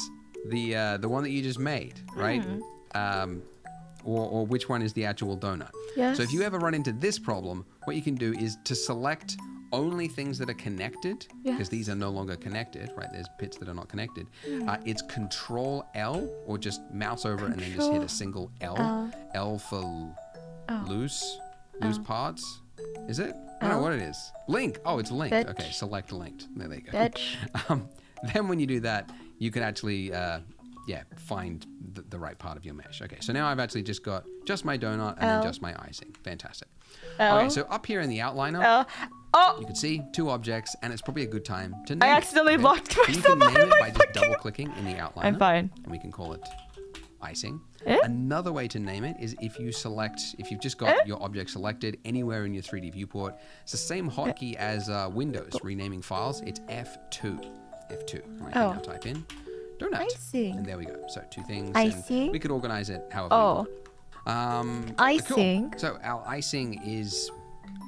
the one that you just made, right? Or which one is the actual donut. So if you ever run into this problem, what you can do is to select only things that are connected, because these are no longer connected, right? There's bits that are not connected. It's Control L, or just mouse over and then just hit a single L. L for loose parts. Is it? I don't know what it is. Link. Oh, it's linked. Fetch. Okay, select linked. There they go. Fetch. Then when you do that, you can actually, find the right part of your mesh. Okay, so now I've actually just got just my donut and then just my icing. Fantastic. Okay, so up here in the outliner, you can see 2 objects, and it's probably a good time to name I accidentally locked myself. You can name it by just double-clicking in the outliner. I'm fine. And we can call it icing. Eh? Another way to name it is if you've just got your object selected anywhere in your 3D viewport. It's the same hotkey as Windows renaming files. It's F2. F2. And I can now type in donut. Icing. And there we go. So 2 things. Icing. And we could organize it however we want. Icing. Cool. So our icing is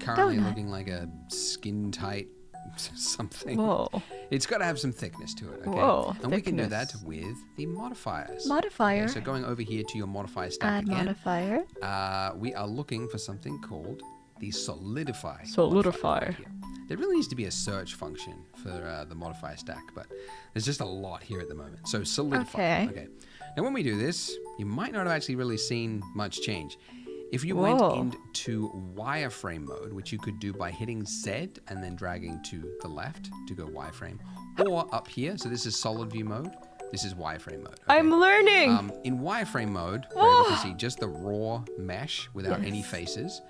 currently looking like a skin tight something. Whoa. It's got to have some thickness to it, okay? Whoa, and we can do that with the modifiers. Modifier. Okay, so going over here to your modifier stack Add again. modifier. We are looking for something called the Solidify. Solidify. There really needs to be a search function for the modifier stack, but there's just a lot here at the moment. So Solidify. Okay. Now when we do this, you might not have actually really seen much change. If you went into wireframe mode, which you could do by hitting Z and then dragging to the left to go wireframe, or up here, so this is solid view mode, this is wireframe mode. Okay? I'm learning. In wireframe mode, we're able to see just the raw mesh without any faces.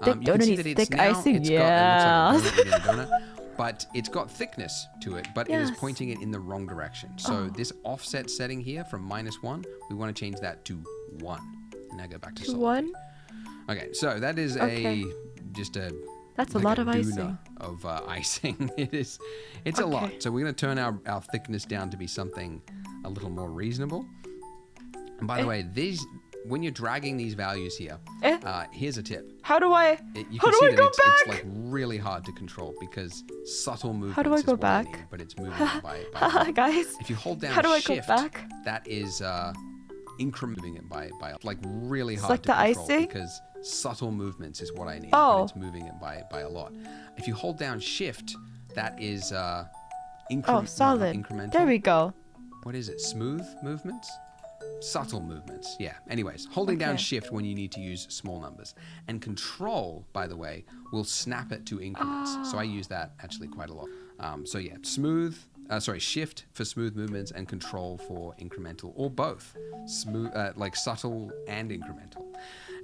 You can see that it's now, icing. it looks like a donut, but it's got thickness to it, but it is pointing it in the wrong direction. So this offset setting here from -1, we want to change that to 1. And now go back to solid. 1? Okay, so that is That's a lot of icing. Of icing. It's a lot. So we're going to turn our thickness down to be something a little more reasonable. And by the way, when you're dragging these values here, here's a tip. How do I? You How can do see I that go it's back? like really hard to control because subtle movements. How do I is go what I back? need, but it's moving by Guys. If you hold down How do I shift, go back? that is incrementing it by like really hard like to the control icing? because subtle movements is what I need. Oh. But it's moving it by a lot. If you hold down shift, that is solid. incremental. There we go. What is it? Smooth movements? Subtle movements. Yeah. Anyways, holding down shift when you need to use small numbers. And control, by the way, will snap it to increments. So I use that actually quite a lot. So yeah, shift for smooth movements and control for incremental, or both. Smooth, like subtle and incremental.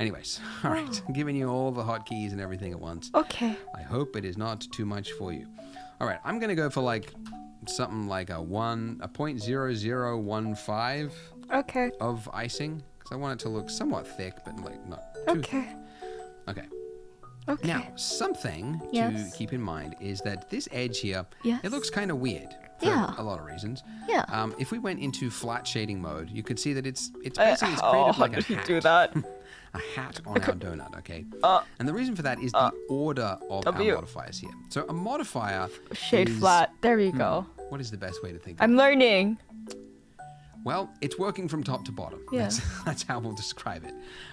Anyways, all right, I'm giving you all the hotkeys and everything at once. Okay. I hope it is not too much for you. All right, I'm gonna go for like something like a 0.0015 of icing because I want it to look somewhat thick, but like not too thick. Okay. Now, something to keep in mind is that this edge here, it looks kind of weird for a lot of reasons. Yeah. If we went into flat shading mode, you could see that it's basically created like a hat. Do that? A hat on our donut, okay? And the reason for that is the order of our modifiers here. So a modifier Shade is, flat. There we go. What is the best way to think of I'm learning. Well, it's working from top to bottom. Yeah. That's how we'll describe it.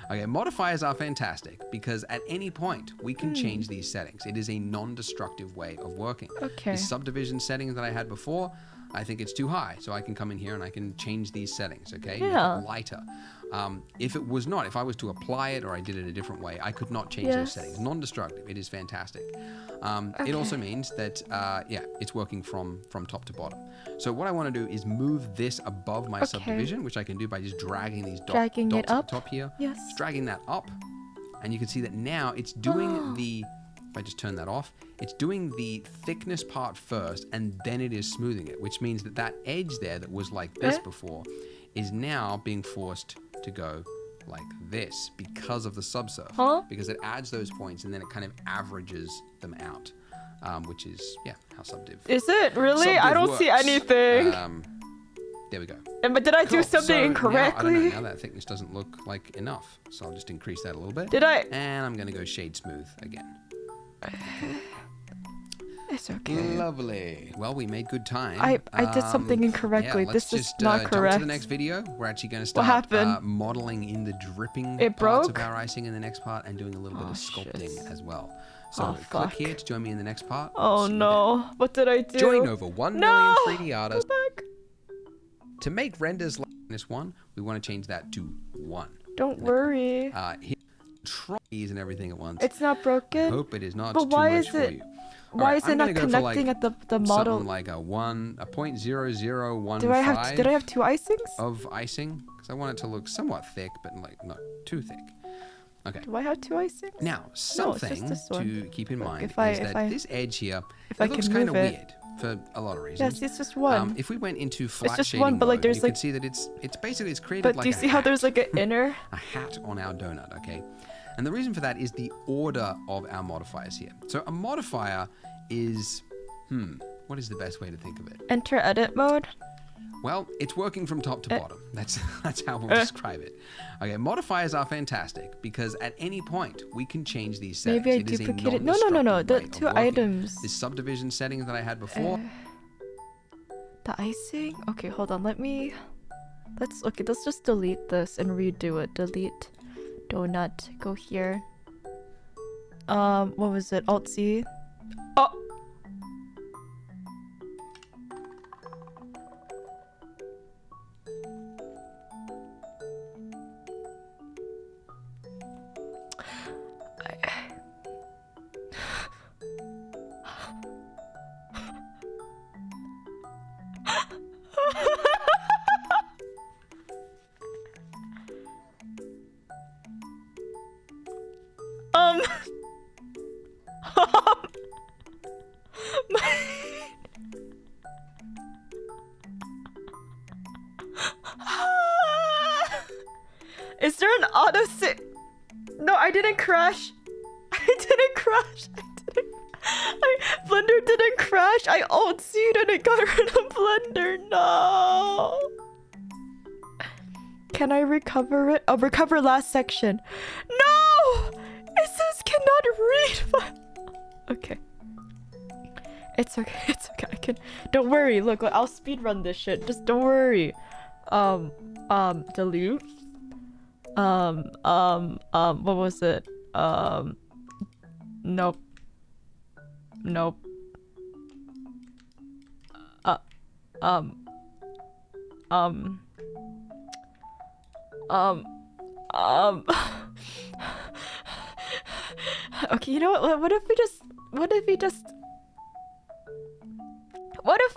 Okay, modifiers are fantastic because at any point we can change these settings. It is a non-destructive way of working. Okay. The subdivision settings that I had before, I think it's too high. So I can come in here and I can change these settings, okay? Yeah. Make it lighter. If it was not, if I was to apply it or I did it a different way, I could not change those settings. Non-destructive. It is fantastic. It also means that, it's working from top to bottom. So what I want to do is move this above my subdivision, which I can do by just dragging these dots at the top here. Yes. Just dragging that up. And you can see that now it's doing if I just turn that off, it's doing the thickness part first and then it is smoothing it, which means that edge there that was like this before is now being forced to go like this because of the subsurf. Because it adds those points and then it kind of averages them out, which is, how subdiv. Is it really? I don't see anything. There we go. But did I do something incorrectly? Now, I don't know. Now that thickness doesn't look like enough. So I'll just increase that a little bit. Did I? And I'm going to go shade smooth again. It's okay. Lovely. Well, we made good time. I did something incorrectly. This is not correct. Jump to the next video. We're actually going to start modeling in the dripping parts of our icing in the next part and doing a little bit of sculpting as well. So click here to join me in the next part. Oh no. What did I do? Join over 1 million 3D artists. To make renders like -1, we want to change that to 1. Don't worry. try these and everything at once. It's not broken. I hope it is not but too why much is for it? you. Why is it not connecting at the model? Something like a 0.0015. Did I have 2 icings? Of icing, because I want it to look somewhat thick, but like not too thick. Okay. Do I have 2 icings? Now, something to keep in mind is that this edge here, it looks kind of weird for a lot of reasons. Yes, it's just one. If we went into flat it's just shading one, but like mode, there's you like can see that it's basically created but like do you see how there's like an inner a hat on our donut, okay? And the reason for that is the order of our modifiers here. So a modifier is what is the best way to think of it? Enter edit mode. Well, it's working from top to bottom. That's how we'll describe it. Okay, modifiers are fantastic because at any point we can change these settings. Maybe I duplicated. No. The 2 items. This subdivision setting that I had before. The icing. Okay, hold on. Let's just delete this and redo it. Delete donut. Go here. What was it? Alt C. Oh. Is there an auto save? No, I didn't crash. Blender didn't crash. I alt C'd and it got rid of Blender. No. Can I recover it? Oh, recover last section. No! It says cannot read. Okay. It's okay. I can. Don't worry. Look, I'll speedrun this shit. Just don't worry. Delete. What was it? Nope. Okay, you know what? What if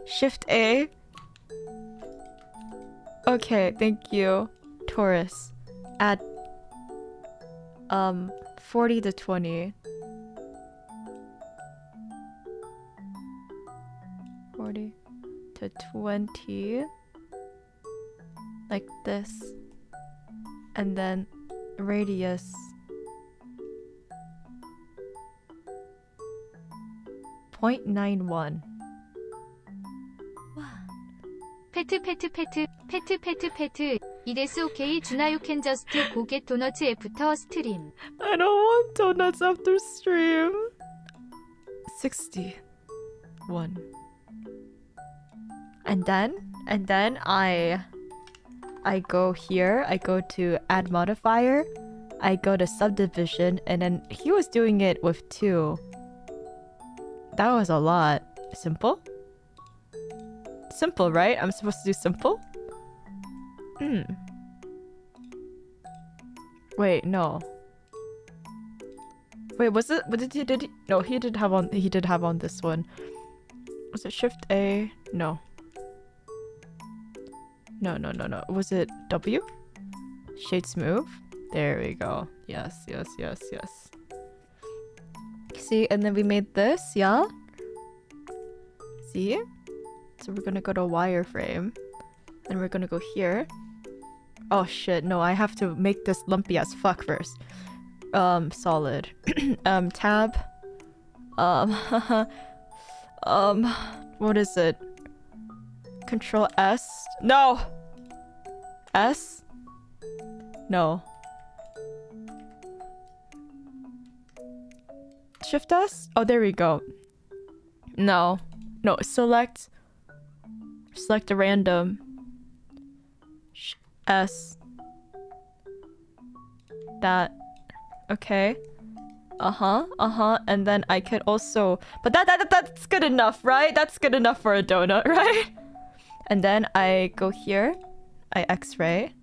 Shift A? Okay, thank you. Taurus. Add 40 to 20. 40 to 20. Like this. And then radius 0.91. 페트 이데스 오케이 주나 you can just go get donuts after stream. I don't want donuts after stream. 61. And then I go here, I go to add modifier, I go to subdivision, and then he was doing it with 2. That was a lot. Simple? Simple, right? I'm supposed to do simple? Wait, no. Wait, was it? What did he? No, he did have on this one. Was it Shift A? No. No. Was it W? Shade smooth. There we go. Yes. See, and then we made this, yeah? See? So we're gonna go to wireframe. And we're gonna go here. Oh shit, no, I have to make this lumpy as fuck first. Solid. Tab. What is it? Control S? No! S? No. Shift S? Oh, there we go. No, select a random. S. That. Okay. And then I could also, but that's good enough, right? That's good enough for a donut, right? And then I go here, I X-ray,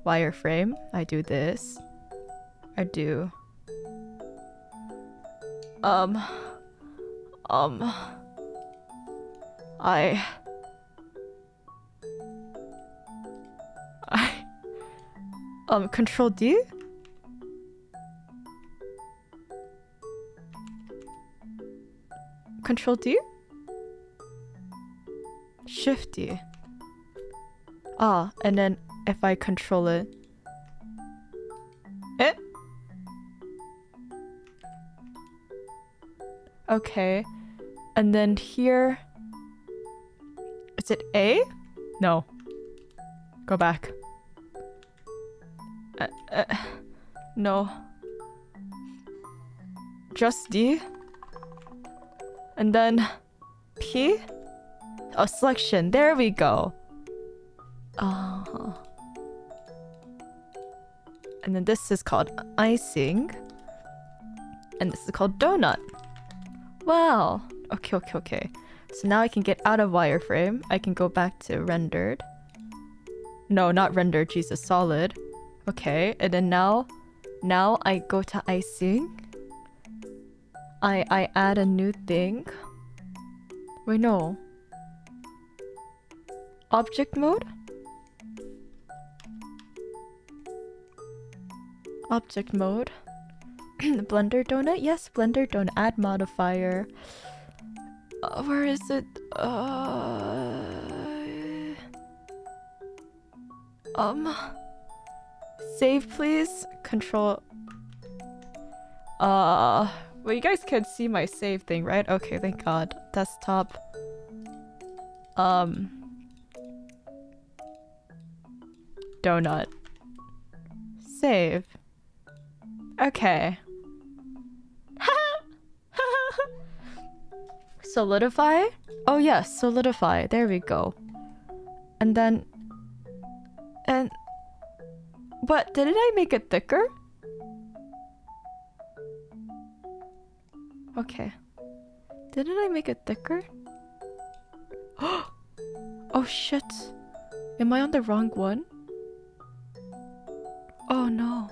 wireframe. I do this. I do Control D? Control D? Shift D. Ah, and then if I control it. Okay. And then here. Is it A? No. Go back. No. Just D. And then P. Oh, selection. There we go. And then this is called icing. And this is called donut. Wow. Okay. So now I can get out of wireframe. I can go back to rendered. No, not rendered. Jesus, solid. Okay. And then now I go to icing. I add a new thing. Wait, no. Object mode? Object mode. Blender donut? Yes, blender donut. Add modifier. Where is it? Save, please. Control. Well, you guys can see my save thing, right? Okay, thank God. Desktop. Donut. Save. Okay. Solidify? Oh yes, solidify. There we go. And then... But didn't I make it thicker? Okay. Didn't I make it thicker? Oh shit. Am I on the wrong one? Oh no.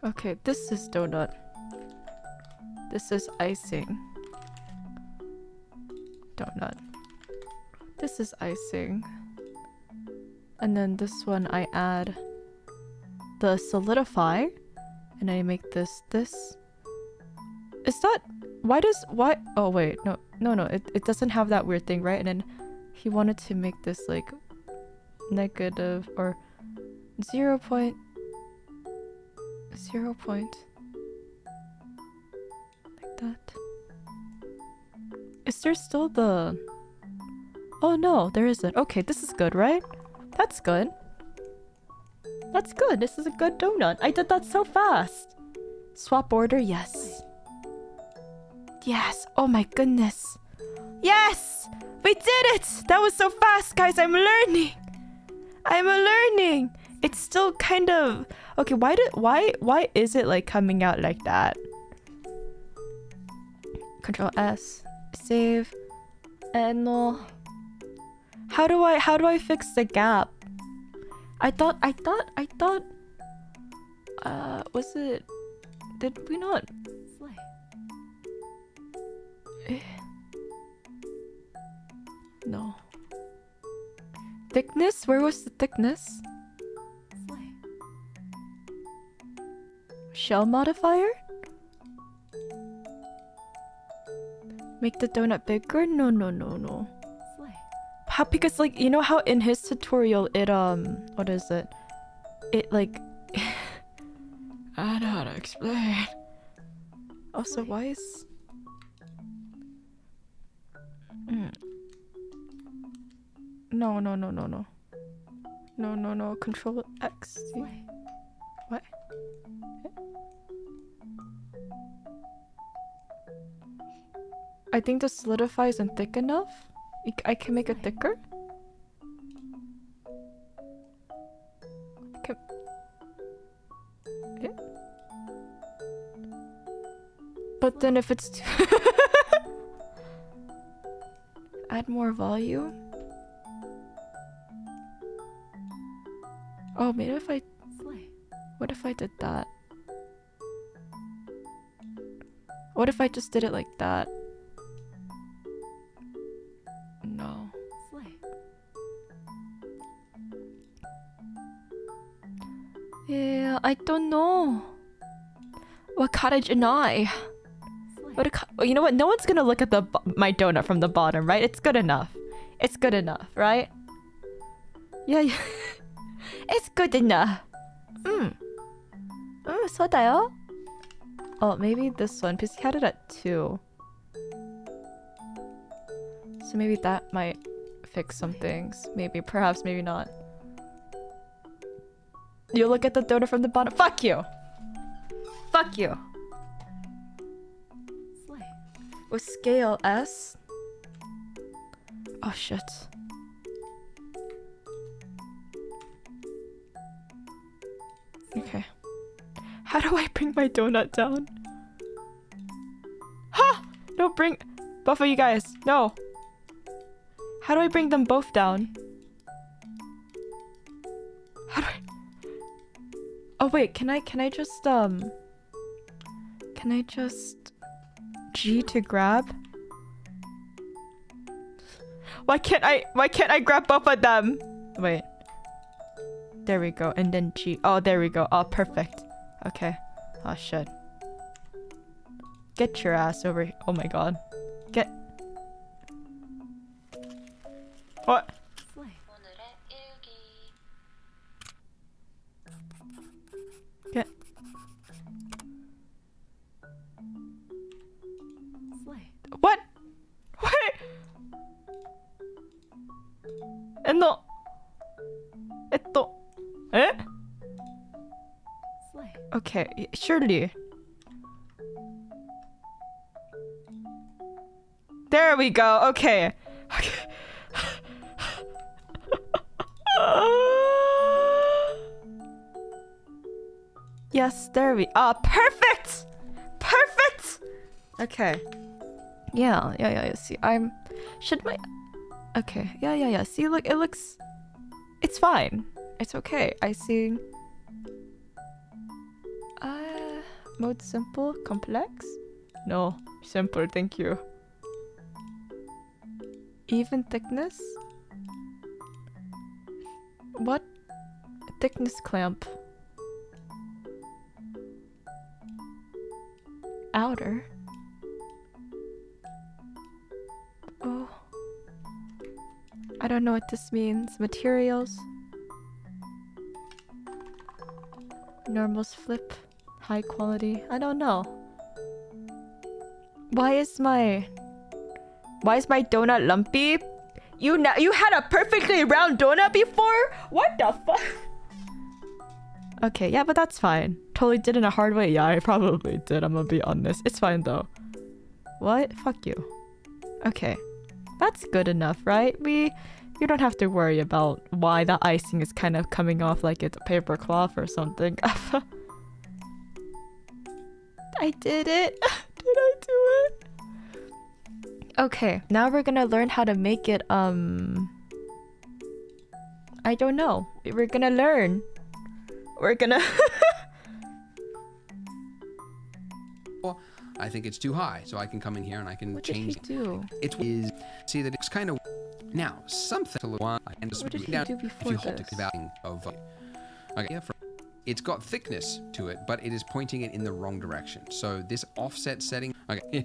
Okay, this is donut. This is icing. Donut. This is icing. And then this one I add the solidify. And I make this. Is that... Why... Oh wait, no. It doesn't have that weird thing, right? And then he wanted to make this like negative or 0 point... like that. Is there still the... Oh no, there isn't. Okay, this is good, right? That's good. That's good. This is a good donut. I did that so fast. Swap order, yes. Yes. Oh my goodness. Yes! We did it! That was so fast, guys. I'm learning. It's still kind of... Okay, why is it like coming out like that? Control S. Save. And no. How do I fix the gap? I thought was it... Did we not... No. Thickness? Where was the thickness? Shell modifier? Make the donut bigger? No. How, because like, you know how in his tutorial it what is it? It like I don't know how to explain. Also, why is No. Control X. What? I think the solidify isn't thick enough. I can make it thicker. But then if it's too add more volume. Oh, maybe if I... What if I did that? What if I just did it like that? No. Yeah, I don't know. What cottage and I? You know what? No one's gonna look at my donut from the bottom, right? It's good enough. It's good enough, right? Yeah. It's good enough. 소다요? Oh, maybe this one, because he had it at 2. So maybe that might fix some things. Maybe, perhaps, maybe not. You look at the donut from the bottom. Fuck you! Fuck you! With scale S? Oh shit. Okay. How do I bring my donut down? Ha! No, bring... Both of you guys. No. How do I bring them both down? How do I... Oh wait, can I just G to grab? Why can't I grab both of them? Wait. There we go. And then G. Oh, there we go. Oh, perfect. Okay. Oh shit. Get your ass over here. Oh my god. Get. What? Get. What? Wait. No. Eh? Okay, surely. There we go. Okay. Okay. Yes, there we are. Perfect. Perfect. Okay. Yeah. See, should my... Okay. Yeah. See, look, it looks... It's fine. It's okay. Icing. Mode simple, complex? No, simple, thank you. Even thickness? What? Thickness clamp. Outer? Oh. I don't know what this means. Materials? Normal's flip. High quality. I don't know. Why is my donut lumpy? You had a perfectly round donut before? What the fuck? Okay, yeah, but that's fine. Totally did in a hard way. Yeah, I probably did. I'm gonna be honest. It's fine though. What? Fuck you. Okay. That's good enough, right? You don't have to worry about why the icing is kind of coming off like it's a paper cloth or something. I did it. Did I do it? Okay, now we're gonna learn how to make it, I don't know. We're gonna learn. We're gonna... I think it's too high, so I can come in here and I can change it. What did he do? It is... See that it's kind of... Now, something to look one, and just what did he down, do before if you hold this? the value of... Okay, yeah, it's got thickness to it, but it is pointing it in the wrong direction. So this offset setting, okay,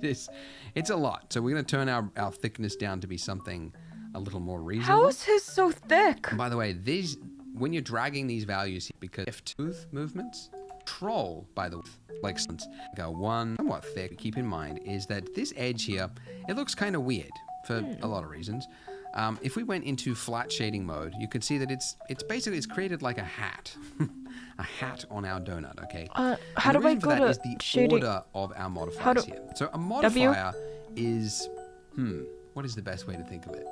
it's a lot. So we're going to turn our thickness down to be something a little more reasonable. How is his so thick? And by the way, when you're dragging these values, because smooth movements, control by the like one somewhat thick. Keep in mind is that this edge here, it looks kind of weird for a lot of reasons. If we went into flat shading mode, you can see that it's basically created like a hat. A hat on our donut, okay? How do I go to is the shading? order of our modifiers here. So a modifier is, what is the best way to think of it?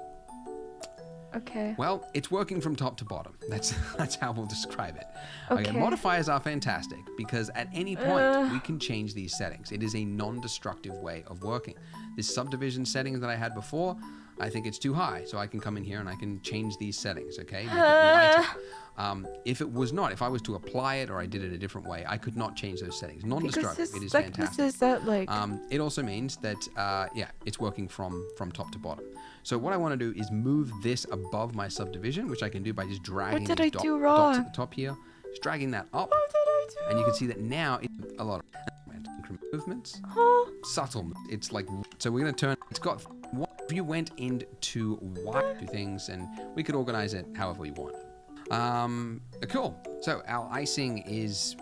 Okay. Well, it's working from top to bottom. That's how we'll describe it. Okay. Modifiers are fantastic because at any point we can change these settings. It is a non-destructive way of working. This subdivision setting that I had before, I think it's too high, so I can come in here and I can change these settings, okay? Make it lighter. If it was not, if I was to apply it or I did it a different way, I could not change those settings. Non-destructive, it is fantastic. Is that like... it also means that, yeah, it's working from top to bottom. So what I want to do is move this above my subdivision, which I can do by just dragging these dots at the top here. Just dragging that up. What did I do? And you can see that now it's a lot of incremental movements. Subtle. It's like, so we're going to turn, it's got, if you went into two things, and we could organize it however we want. Cool. So our icing is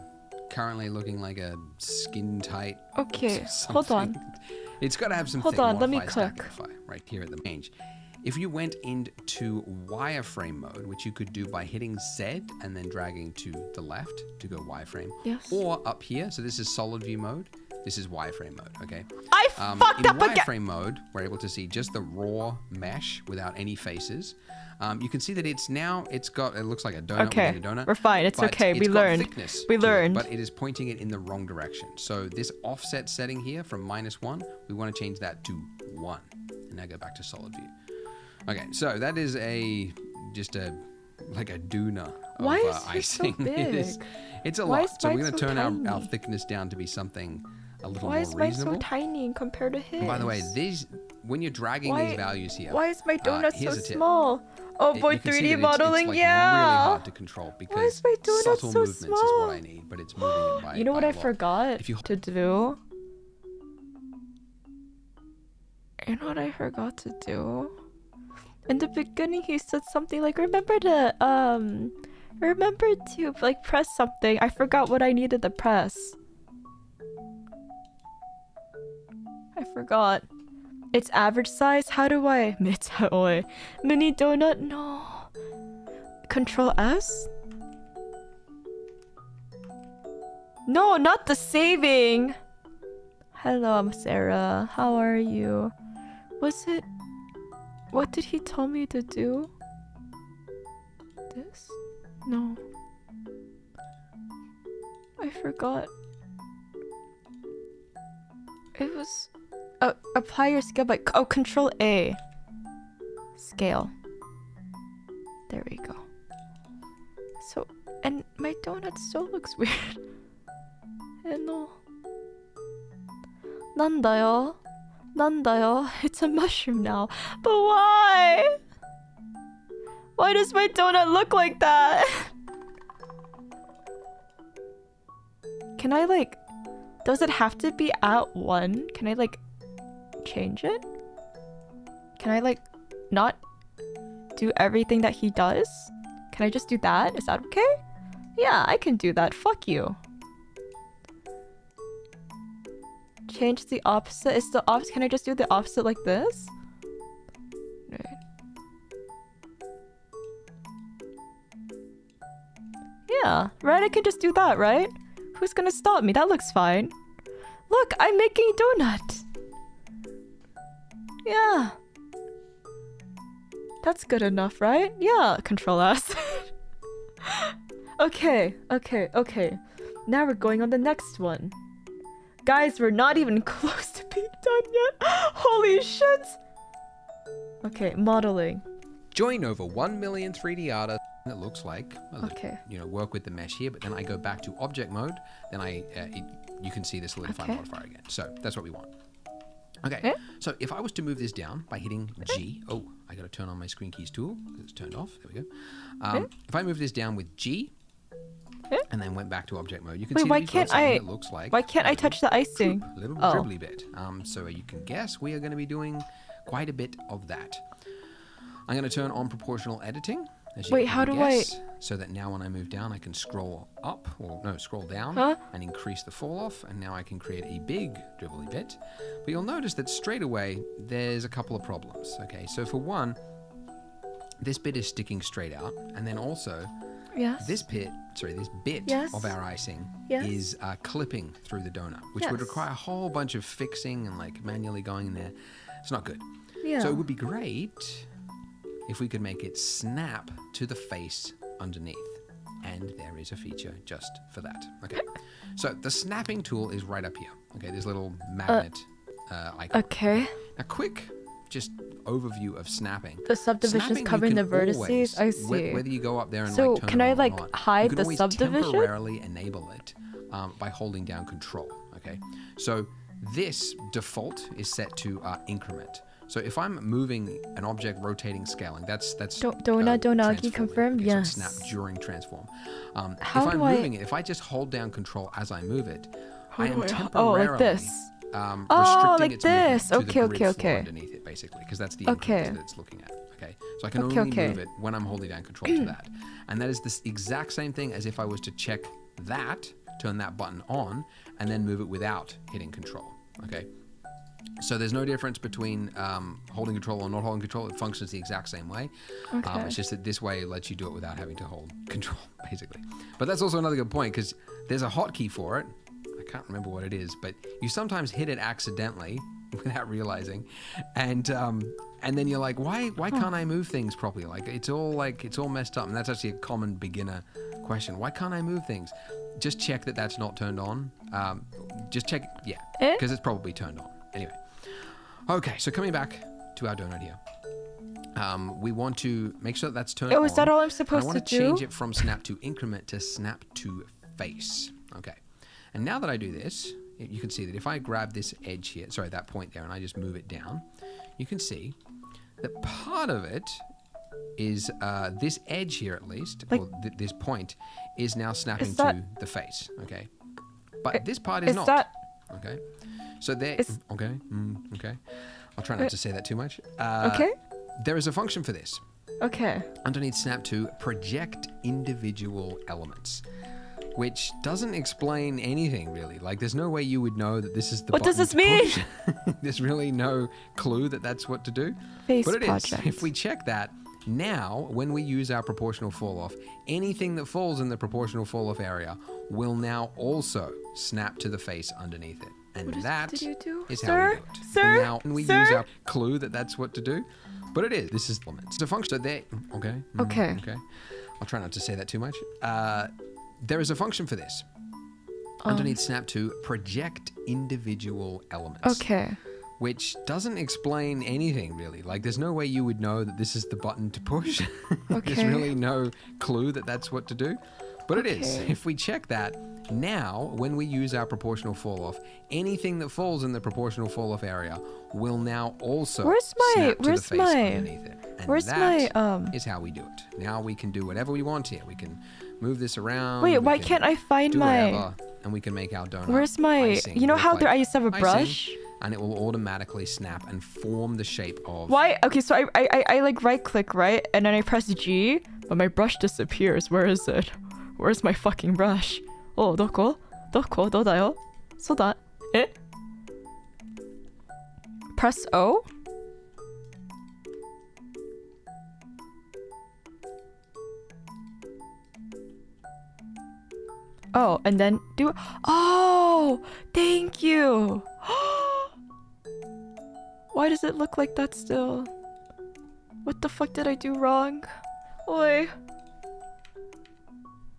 currently looking like a skin tight. Okay, hold on. It's got to have some. Hold on, let me click. Right here at the range. If you went into wireframe mode, which you could do by hitting Z and then dragging to the left to go wireframe, yes, or up here. So this is solid view mode. This is wireframe mode. Okay. I fucked up again. In wireframe mode, we're able to see just the raw mesh without any faces. You can see that it's now, it looks like a donut within a donut. We're fine. It's okay. We learned. We learned. But it is pointing it in the wrong direction. So this offset setting here from -1, we want to change that to 1. And now go back to solid view. Okay, so that is just a doona of Why is icing. So big? It's a lot. So we're going to turn our thickness down to be something a little more reasonable. Why is mine so tiny compared to his? And by the way, when you're dragging these values here, why is my donut so small? Oh boy, 3D modeling, it's really hard to control because why is my donut subtle so movements small? is what I need, but it's moving it by. You know what I forgot to do? You know what I forgot to do? In the beginning, he said something like, remember to like press something. I forgot what I needed to press. I forgot. It's average size? How do I... Mini donut? No. Control S? No, not the saving! Hello, I'm Sarah. How are you? Was it... What did he tell me to do? This? No. I forgot. It was... apply your scale by... Oh, Control A. Scale. There we go. So, and my donut still looks weird. Hello. 난다요. It's a mushroom now. But why? Why does my donut look like that? Can I like... Does it have to be at 1? Can I like... change it? Can I like... not do everything that he does? Can I just do that? Is that okay? Yeah, I can do that. Fuck you. Change the opposite. Is the opposite? Can I just do the opposite like this? Right. Yeah, right? I can just do that, right? Who's gonna stop me? That looks fine. Look, I'm making donut. Yeah. That's good enough, right? Yeah, Control S. Okay. Now we're going on the next one. Guys, we're not even close to being done yet. Holy shit. Okay, modeling. Join over 1 million 3D artists. It looks like, okay, work with the mesh here, but then I go back to object mode, then you can see the solidifying modifier again. So that's what we want. Okay, so if I was to move this down by hitting G, I gotta turn on my screen keys tool because it's turned off. There we go. If I move this down with G, and then went back to object mode, you can see why can't I? It looks like why can't I touch the icing? A little dribbly bit. So you can guess we are going to be doing quite a bit of that. I'm going to turn on proportional editing. As you how do I? So that now when I move down, I can scroll up, or no, scroll down, and increase the fall off, and now I can create a big dribbly bit. But you'll notice that straight away there's a couple of problems. Okay, so for one, this bit is sticking straight out, and then also this bit of our icing is clipping through the donut, which would require a whole bunch of fixing and like manually going in there. It's not good. So it would be great if we could make it snap to the face underneath. And there is a feature just for that. Okay. So the snapping tool is right up here. Okay, this little magnet icon. Okay. Now quick, just overview of snapping. The subdivisions covering the vertices. I see. Whether you go up there and so like turn can it I on like or not, hide you can the always subdivision? temporarily enable it by holding down Control. Okay, so this default is set to increment. So if I'm moving an object, rotating, scaling, that's Unagi confirmed. Okay, yes. so snap during transform. How if I'm do I... moving it, if I just hold down Control as I move it, I am like temporarily this. restricting like its this. movement to the grid floor Okay. underneath it, basically, because that's the increment that it's looking at. Okay, so I can only move it when I'm holding down Control to that, and that is the exact same thing as if I was to check that, turn that button on, and then move it without hitting Control. Okay. So there's no difference between holding Control or not holding Control. It functions the exact same way. Okay. It's just that this way lets you do it without having to hold Control, basically. But that's also another good point, because there's a hotkey for it. I can't remember what it is, but you sometimes hit it accidentally without realizing, and then you're like, why can't I move things properly? Like it's all messed up, and that's actually a common beginner question. Why can't I move things? Just check that that's not turned on. Just check, yeah, because it's probably turned on. Anyway, okay, so coming back to our donut here, we want to make sure that that's turned on. Oh, is that all I'm supposed to do? I want to change it from snap to increment to snap to face. Okay, and now that I do this, you can see that if I grab this edge here, sorry, that point there, and I just move it down, you can see that part of it is this edge here, at least, or this point, is now snapping to the face. Okay, but this part is not. Okay. So there, okay. I'll try not to say that too much. Okay. There is a function for this. Okay. Underneath snap to project individual elements, which doesn't explain anything really. Like there's no way you would know that this is the button does this to mean? push. There's really no clue that that's what to do. Face but it project. is. If we check that, now when we use our proportional fall off, anything that falls in the proportional fall off area will now also snap to the face underneath it. And that is how we do it. Sir? Now, when we use our clue that that's what to do, but it is. This is elements. The function there. Okay. Okay. Okay. I'll try not to say that too much. There is a function for this. Underneath snap to project individual elements. Okay. Which doesn't explain anything really. Like there's no way you would know that this is the button to push. Okay. There's really no clue that that's what to do. But it is. If we check that, now when we use our proportional fall off, anything that falls in the proportional fall off area will now also snap to the face underneath it. And that is how we do it. Now we can do whatever we want here. We can move this around. Wait, why can't I find whatever, and we can make our donut. Where's my icing. You know how like I used to have a brush? And it will automatically snap and form the shape of. Why? Okay, so I like right click, right? And then I press G, but my brush disappears. Where is it? Where's my fucking brush? Oh, doko? Doko? Dodayo? Soda? Eh? Press O? Oh, and then do... Oh! Thank you! Why does it look like that still? What the fuck did I do wrong? Oi.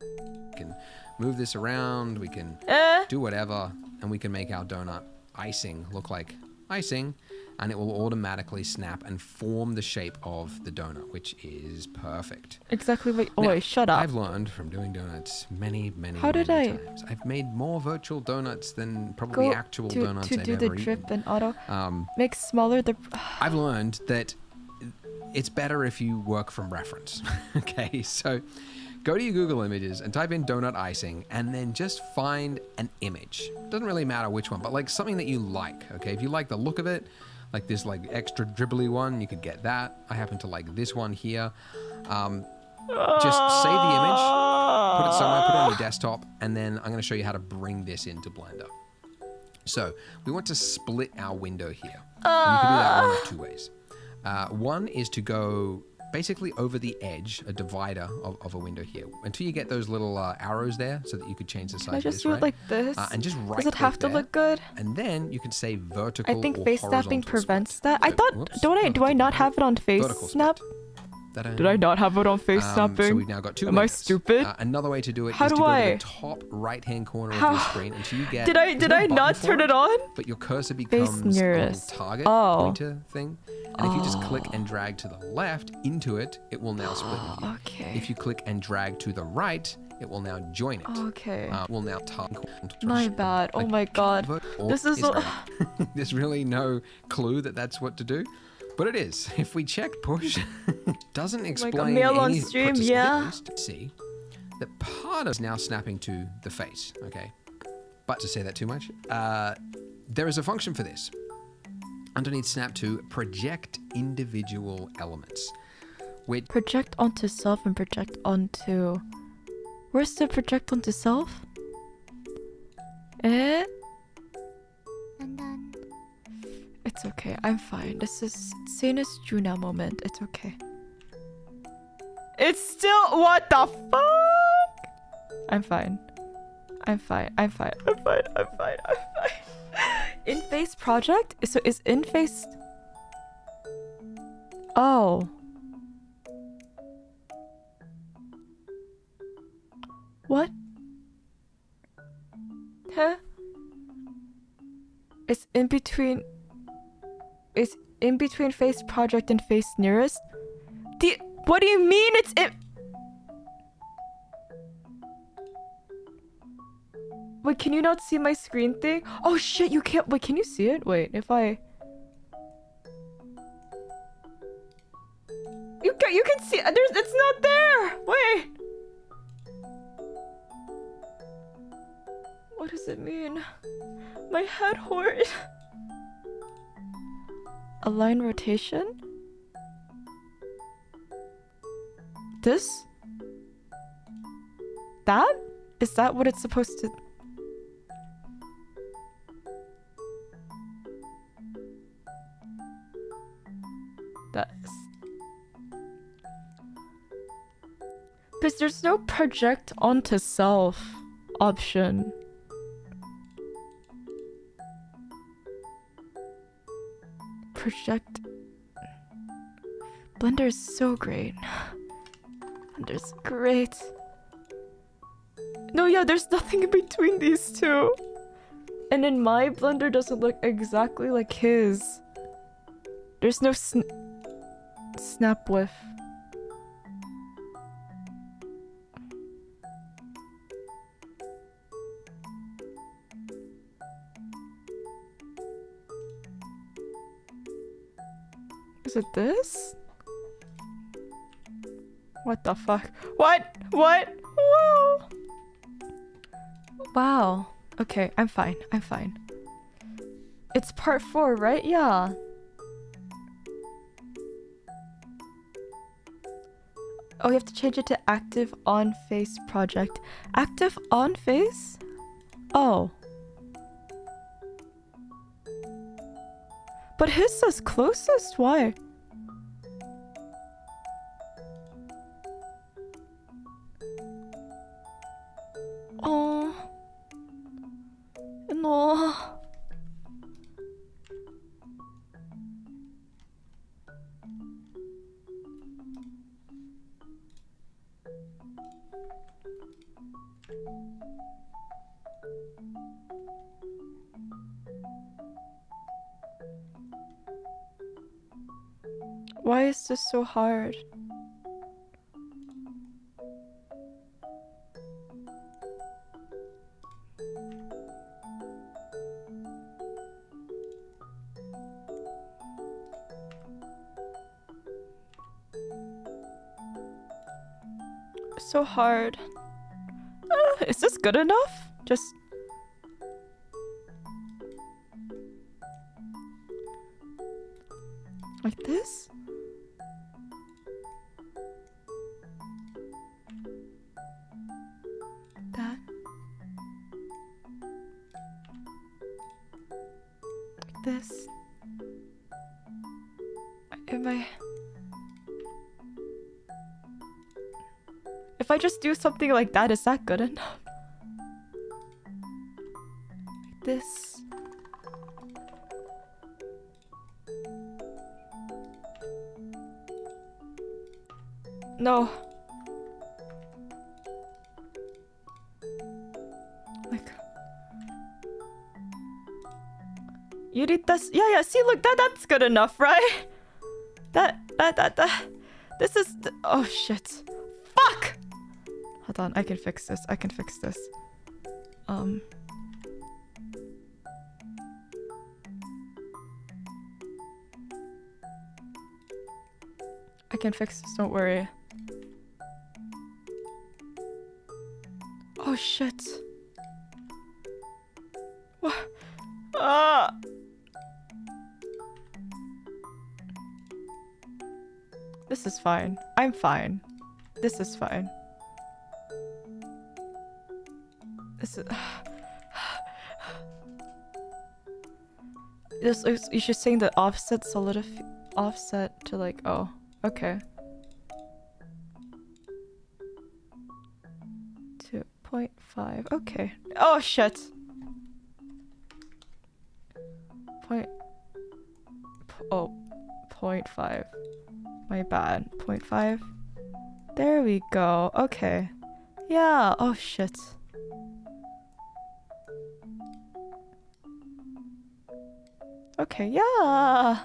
We can move this around, we can do whatever, and we can make our donut icing look like icing, and it will automatically snap and form the shape of the donut, which is perfect. Exactly what... Now, shut up. I've learned from doing donuts many times. I've made more virtual donuts than probably actual donuts I've ever eaten. To do the drip and auto. Make smaller the... I've learned that it's better if you work from reference. Okay, so go to your Google Images and type in donut icing, and then just find an image. Doesn't really matter which one, but like something that you like. Okay, if you like the look of it, like this like extra dribbly one, you could get that. I happen to like this one here. Just save the image, put it somewhere, put it on your desktop, and then I'm going to show you how to bring this into Blender. So we want to split our window here. And you can do that one of two ways. One is to go basically over the edge, a divider of a window here, until you get those little arrows there, so that you could change the size. Can I just do it like this? And just right. Does it have to look good? And then you can say vertical. I think or face snapping horizontal prevents split. that. I thought, do I not have it on face snap? Did I not have it on face snapping? So we've now got two Am layers. I stupid? Another way to do it How is to do go I? to the top right-hand corner of your screen until you get... Did I not turn it on? But your cursor becomes a little target pointer thing. And if you just click and drag to the left into it, it will now split with you. Okay. If you click and drag to the right, it will now join it. Okay. Will now target. My bad. Oh my god. This is... There's really no clue that that's what to do. But it is. If we check push, it doesn't explain mail on any stream, yeah. See that part is now snapping to the face, okay? But to say that too much, there is a function for this. Underneath snap to project individual elements. Which project onto self and project onto... Where's the project onto self? Eh? It's okay, I'm fine. This is sanest Juna moment. It's okay. It's still... What the fuck? I'm fine. I'm fine. I'm fine. I'm fine. I'm fine. I'm fine. In-face project? So is in-face... Oh. What? Huh? It's in between... It's in between face project and face nearest? What do you mean it's in... Wait, can you not see my screen thing? Oh shit, you can't... Wait, can you see it? Wait, if I... You can see... It's not there! Wait! What does it mean? My head hurt. Align rotation? This? That? Is that what it's supposed to... That's... Because there's no project onto self option. Project... Blender is so great. Blender's great. No, yeah, there's nothing in between these two. And then my Blender doesn't look exactly like his. There's no snap whiff. Is it this? What the fuck? What? What? Whoa! Wow. Okay, I'm fine. I'm fine. It's part 4, right? Yeah. Oh, you have to change it to active on face project. Active on face? Oh. But his says closest? Why? Oh. No. Why is this so hard? So hard. Is this good enough? Just... like this? That? Like this? Am I... If I just do something like that, is that good enough? Like this. No. Like. Yurita's. Yeah. See, look, that's good enough, right? That. This is. Oh shit. Fuck. Hold on. I can fix this. I can fix this, don't worry. Oh shit. What? This is fine. I'm fine. This is fine. This is... you should saying the offset offset to like, oh, okay. 2.5, okay. Oh shit. 0.5. My bad. 0.5. There we go. Okay. Yeah. Oh shit. Okay, yeah.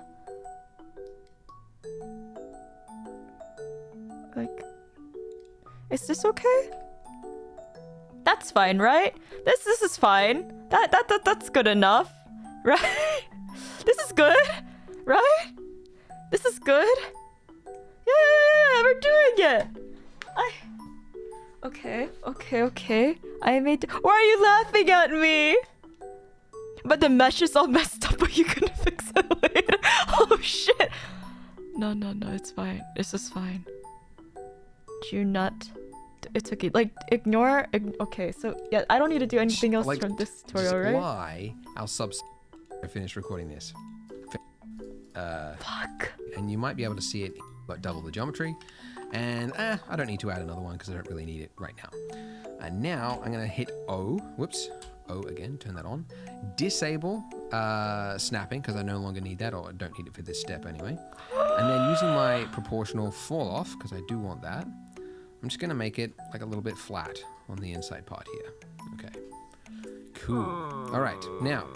Like, is this okay? That's fine, right? This is fine. That's good enough, right? This is good, right? This is good. Yeah, we're doing it. Okay. I made. Why are you laughing at me? But the mesh is all messed up. Are you gonna fix it later? Oh shit! No, it's fine. This is fine. Juna. It's okay. Like, ignore. Okay, so yeah, I don't need to do anything else from this tutorial, right? Why our subs? I finished recording this. Fuck. And you might be able to see it, but double the geometry. And I don't need to add another one because I don't really need it right now. And now I'm gonna hit O. Whoops. O again. Turn that on. Disable snapping because I no longer need that, or I don't need it for this step anyway. And then using my proportional fall off, because I do want that, I'm just gonna make it like a little bit flat on the inside part here. Okay. Cool. All right. Now,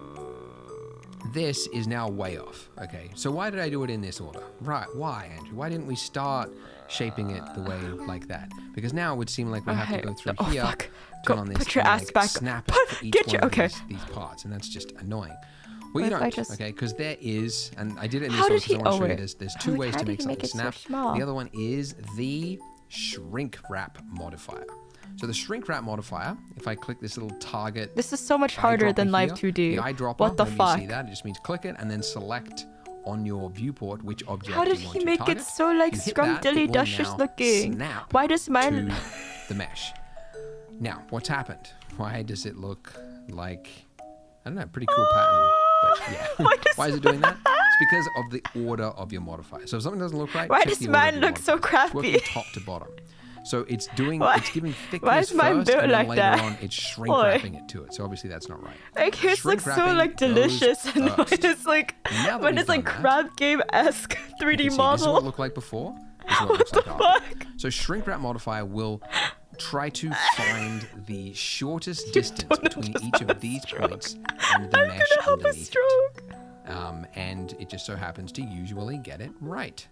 this is now way off. Okay. So why did I do it in this order? Right. Why, Andrew? Why didn't we start shaping it the way like that? Because now it would seem like we have to go through here, fuck. turn on this, put your ass back. Snap it for each one of these parts, and that's just annoying. Well, you don't, okay? Because there is, and I did it in this order because I want to show you there's two ways to make something snap. The other one is the Shrinkwrap modifier. So the Shrinkwrap modifier, if I click this little target, this is so much harder than Live 2D. The eyedropper, what the fuck? You see that? It just means click it and then select on your viewport which object How did you want he to make target. it so like scrumdiddly-dushes looking? Why does mine to the mesh? Now, what's happened? Why does it look like, I don't know, pretty cool pattern, but yeah. Why is it doing that? It's because of the order of your modifier. So if something doesn't look right, why does mine look so crappy? It's working top to bottom. So it's doing, it's giving thickness first, mine built and then like later that? on it's shrink wrapping it to it. So obviously that's not right. Like his looks so like delicious, and it's like when it's like crab game-esque 3D model. This is what it looked like before. This is what it looks like after. So shrink wrap modifier will try to find the shortest distance between each of these points and the mesh underneath it. And it just so happens to usually get it right.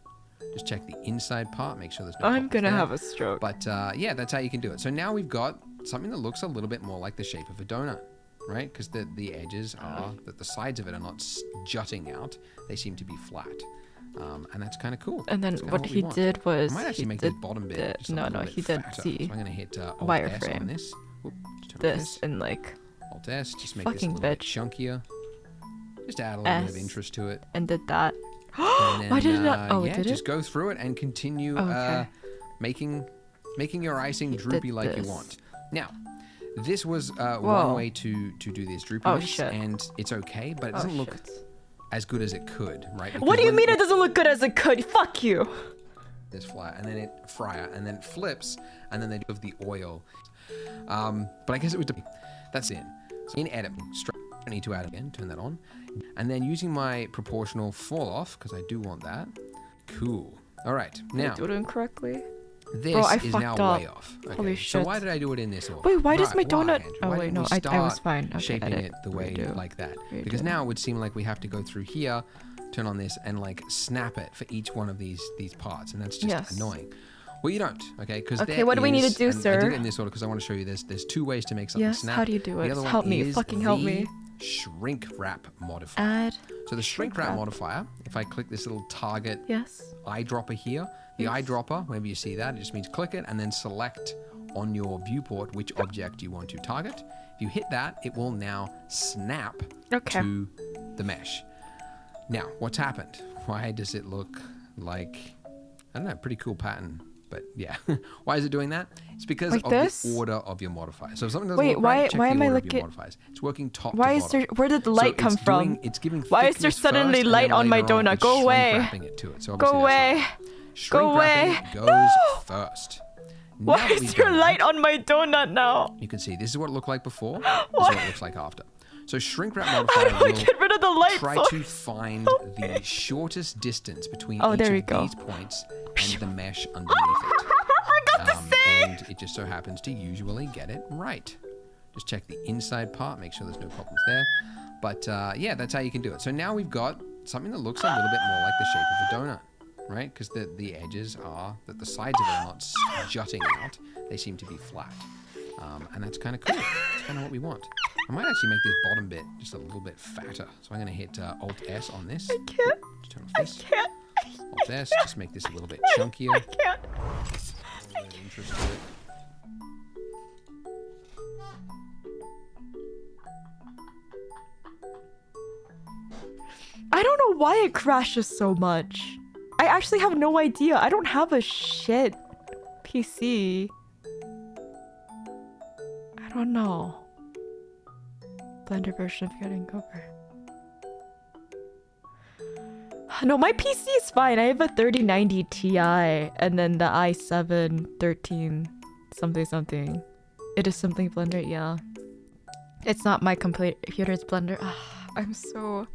Just check the inside part, make sure there's no I'm gonna have a stroke. But yeah, that's how you can do it. So now we've got something that looks a little bit more like the shape of a donut, right? Because the edges are, the sides of it are not jutting out. They seem to be flat. And that's kind of cool. And then what he did was I might actually make the bottom bit just he did fatter. see. So I'm gonna hit wireframe on this. Whoop, this and like Alt S, just make this a little bit chunkier. Just add a little bit of interest to it. And did that. Then, why did it not? Oh, yeah, did it? Just go through it and continue making your icing droopy like you want. Now, this was one way to do this droopiness, and it's okay, but it doesn't look as good as it could, right? Because what do you mean it doesn't look good as it could? Fuck you. This flat, and then it and then it flips, and then they do the oil. But I guess it was that's in. So in edit, I need to add again. Turn that on. And then using my proportional fall off, because I do want that. Cool. All right. Now. Did I do it incorrectly? This Bro, I is fucked now up. way off. Okay. Holy So shit. why did I do it in this order? Wait, why does my Why, donut... Andrew? Oh, Why wait, didn't no, we I was start fine. Okay, shaping edit. it the way Redo. like that. Redo. Because now it would seem like we have to go through here, turn on this, and like snap it for each one of these parts, and that's just annoying. Well, you don't, okay? Because okay, what do we need to do, sir? I did it in this order because I want to show you this. There's two ways to make something snap. How do you do it? The other Help one me, is fucking help me. Shrinkwrap modifier. Add. So the Shrinkwrap modifier, if I click this little target eyedropper here, the eyedropper, maybe you see that, it just means click it and then select on your viewport which object you want to target. If you hit that, it will now snap to the mesh. Now, what's happened? Why does it look like, I don't know, pretty cool pattern, but yeah. Why is it doing that? It's because of the order of your modifier. So if something doesn't work right, check the order of your modifiers. It's working top to bottom. Where did the light come from? It's giving why is there suddenly light on my donut? Go away. So go away. Go away. Goes first. Why is there light on my donut now? You can see this is what it looked like before. This is what it looks like after. So Shrinkwrap modifier will get rid of the light try to find the shortest distance between each of these points and the mesh underneath it. And it just so happens to usually get it right. Just check the inside part, make sure there's no problems there. But yeah, that's how you can do it. So now we've got something that looks a little bit more like the shape of a donut, right? Because the edges are, that the sides of it are not jutting out. They seem to be flat. And that's kind of cool. That's kind of what we want. I might actually make this bottom bit just a little bit fatter. So I'm going to hit Alt-S on this. I can't. Just turn off this. I can't. Alt-S, just make this a little bit chunkier. I can't. Interest in it. I don't know why it crashes so much. I actually have no idea. I don't have a shit PC. I don't know. Blender version of getting over. No, my PC is fine. I have a 3090 Ti and then the i7 13 something. It is something Blender, yeah. It's not my computer's Blender. I'm so...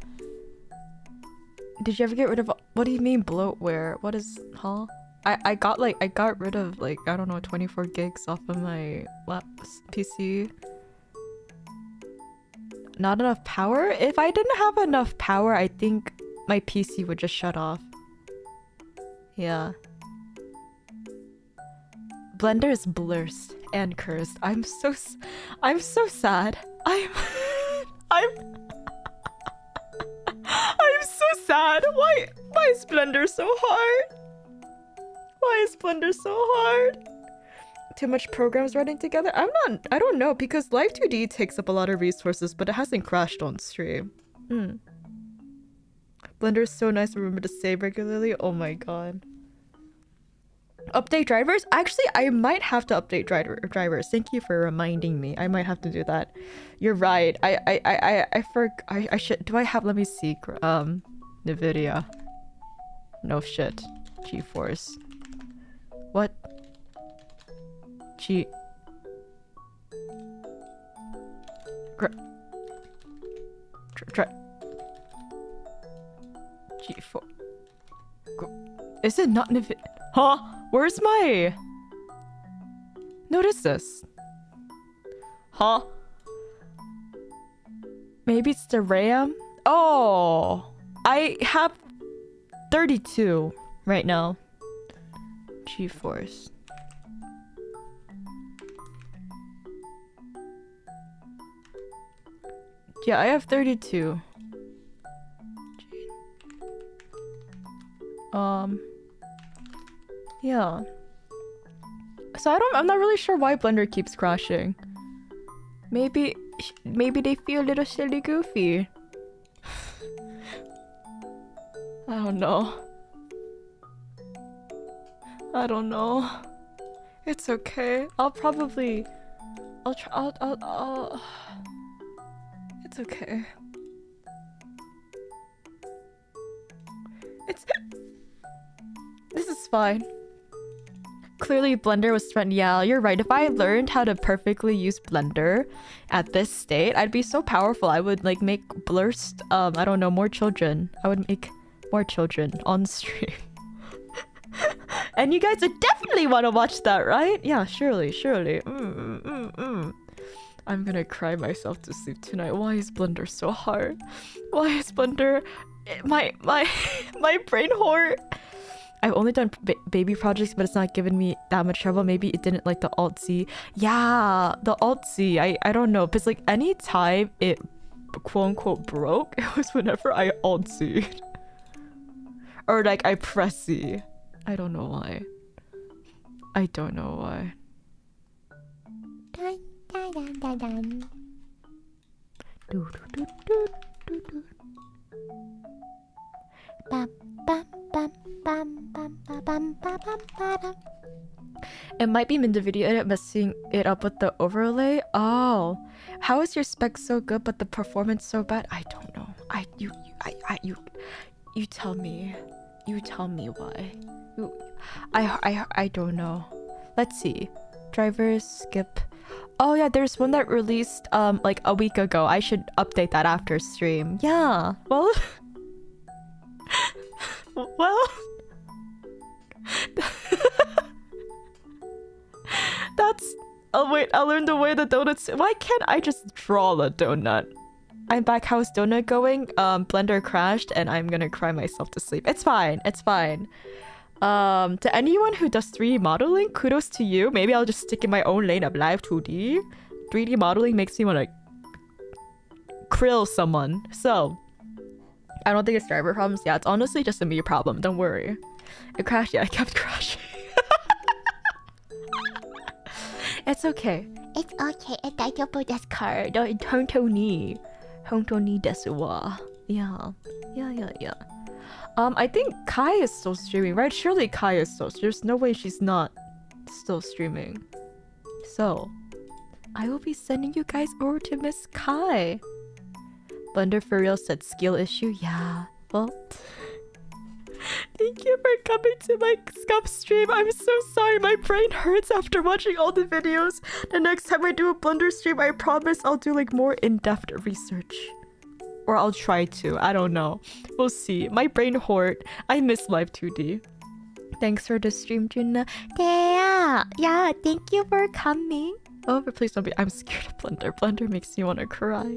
Did you ever get rid of... What do you mean bloatware? What is... Huh? I got rid of like, I don't know, 24 gigs off of my PC. Not enough power? If I didn't have enough power, I think my PC would just shut off. Yeah. Blender is blurst and cursed. I'm so sad. I'm so sad. Why is Blender so hard? Why is Blender so hard? Too much programs running together? I don't know, because Live 2D takes up a lot of resources, but it hasn't crashed on stream. Blender is so nice to remember to save regularly. Oh my god. Update drivers? Actually, I might have to update drivers. Thank you for reminding me. I might have to do that. You're right. I should. Do I have? Let me see. NVIDIA. No shit. GeForce. What? G4. Is it not NVIDIA? Huh? Where's my... Notice this. Huh? Maybe it's the RAM? Oh! I have 32 right now. GeForce. Yeah, I have 32. Yeah. So I'm not really sure why Blender keeps crashing. Maybe they feel a little silly goofy. I don't know. It's okay. It's okay. This is fine. Clearly Blender was threatened. Yeah, you're right. If I learned how to perfectly use Blender at this state, I'd be so powerful. I would like make blurst, I don't know, more children. I would make more children on stream. And you guys would definitely want to watch that, right? Yeah, surely. I'm gonna cry myself to sleep tonight. Why is Blender so hard? Why is Blender... My brain hurt. I've only done baby projects, but it's not given me that much trouble. Maybe it didn't like the Alt-Z. Yeah, the Alt-Z. I don't know. Because like any time it quote-unquote broke, it was whenever I Alt-Z'd. Or like I press Z. I don't know why. It might be in the video edit messing it up with the overlay. Oh, how is your spec so good but the performance so bad? I don't know. You tell me. You tell me why. I don't know. Let's see. Drivers skip. Oh yeah, there's one that released like a week ago. I should update that after stream. Yeah. Well. Well. That's. Oh wait, I learned the way the donuts. Why can't I just draw the donut? I'm back. How's donut going? Blender crashed and I'm gonna cry myself to sleep. It's fine. To anyone who does 3D modeling, kudos to you. Maybe I'll just stick in my own lane of live 2D. 3D modeling makes me want to krill someone. So, I don't think it's driver problems. Yeah, it's honestly just a me problem. Don't worry. It crashed. Yeah, I kept crashing. It's okay. It's okay. It's daijoubu desu ka. Hontoni desu wa. Yeah. I think Kai is still streaming, right? Surely Kai is still. There's no way she's not still streaming. So, I will be sending you guys over to Miss Kai. Blender for real said skill issue. Yeah. Well, thank you for coming to my Scup stream. I'm so sorry. My brain hurts after watching all the videos. The next time I do a Blender stream, I promise I'll do like more in-depth research. Or I'll try to. I don't know. We'll see. My brain hurt. I miss Live 2D. Thanks for the stream, Juna. Yeah, thank you for coming. Oh, but please don't be. I'm scared of Blender. Blender makes me want to cry.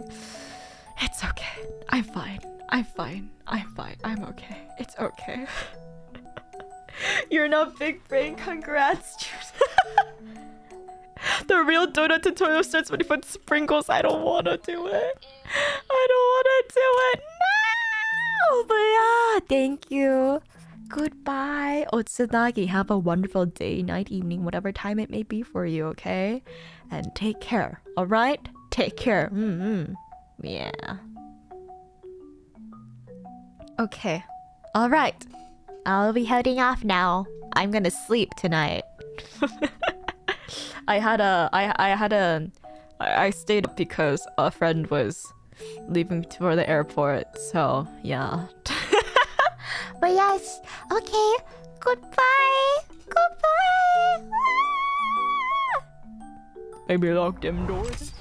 It's okay. I'm fine. I'm okay. It's okay. You're not big brain. Congrats. The real donut tutorial starts when you put sprinkles. I don't want to do it. No! But yeah, thank you. Goodbye. Otsunagi, have a wonderful day, night, evening, whatever time it may be for you, okay? And take care, alright? Take care. Yeah. Okay. Alright. I'll be heading off now. I'm gonna sleep tonight. I stayed up because a friend was leaving for the airport, so yeah. But yes, okay. Goodbye. Maybe lock them doors.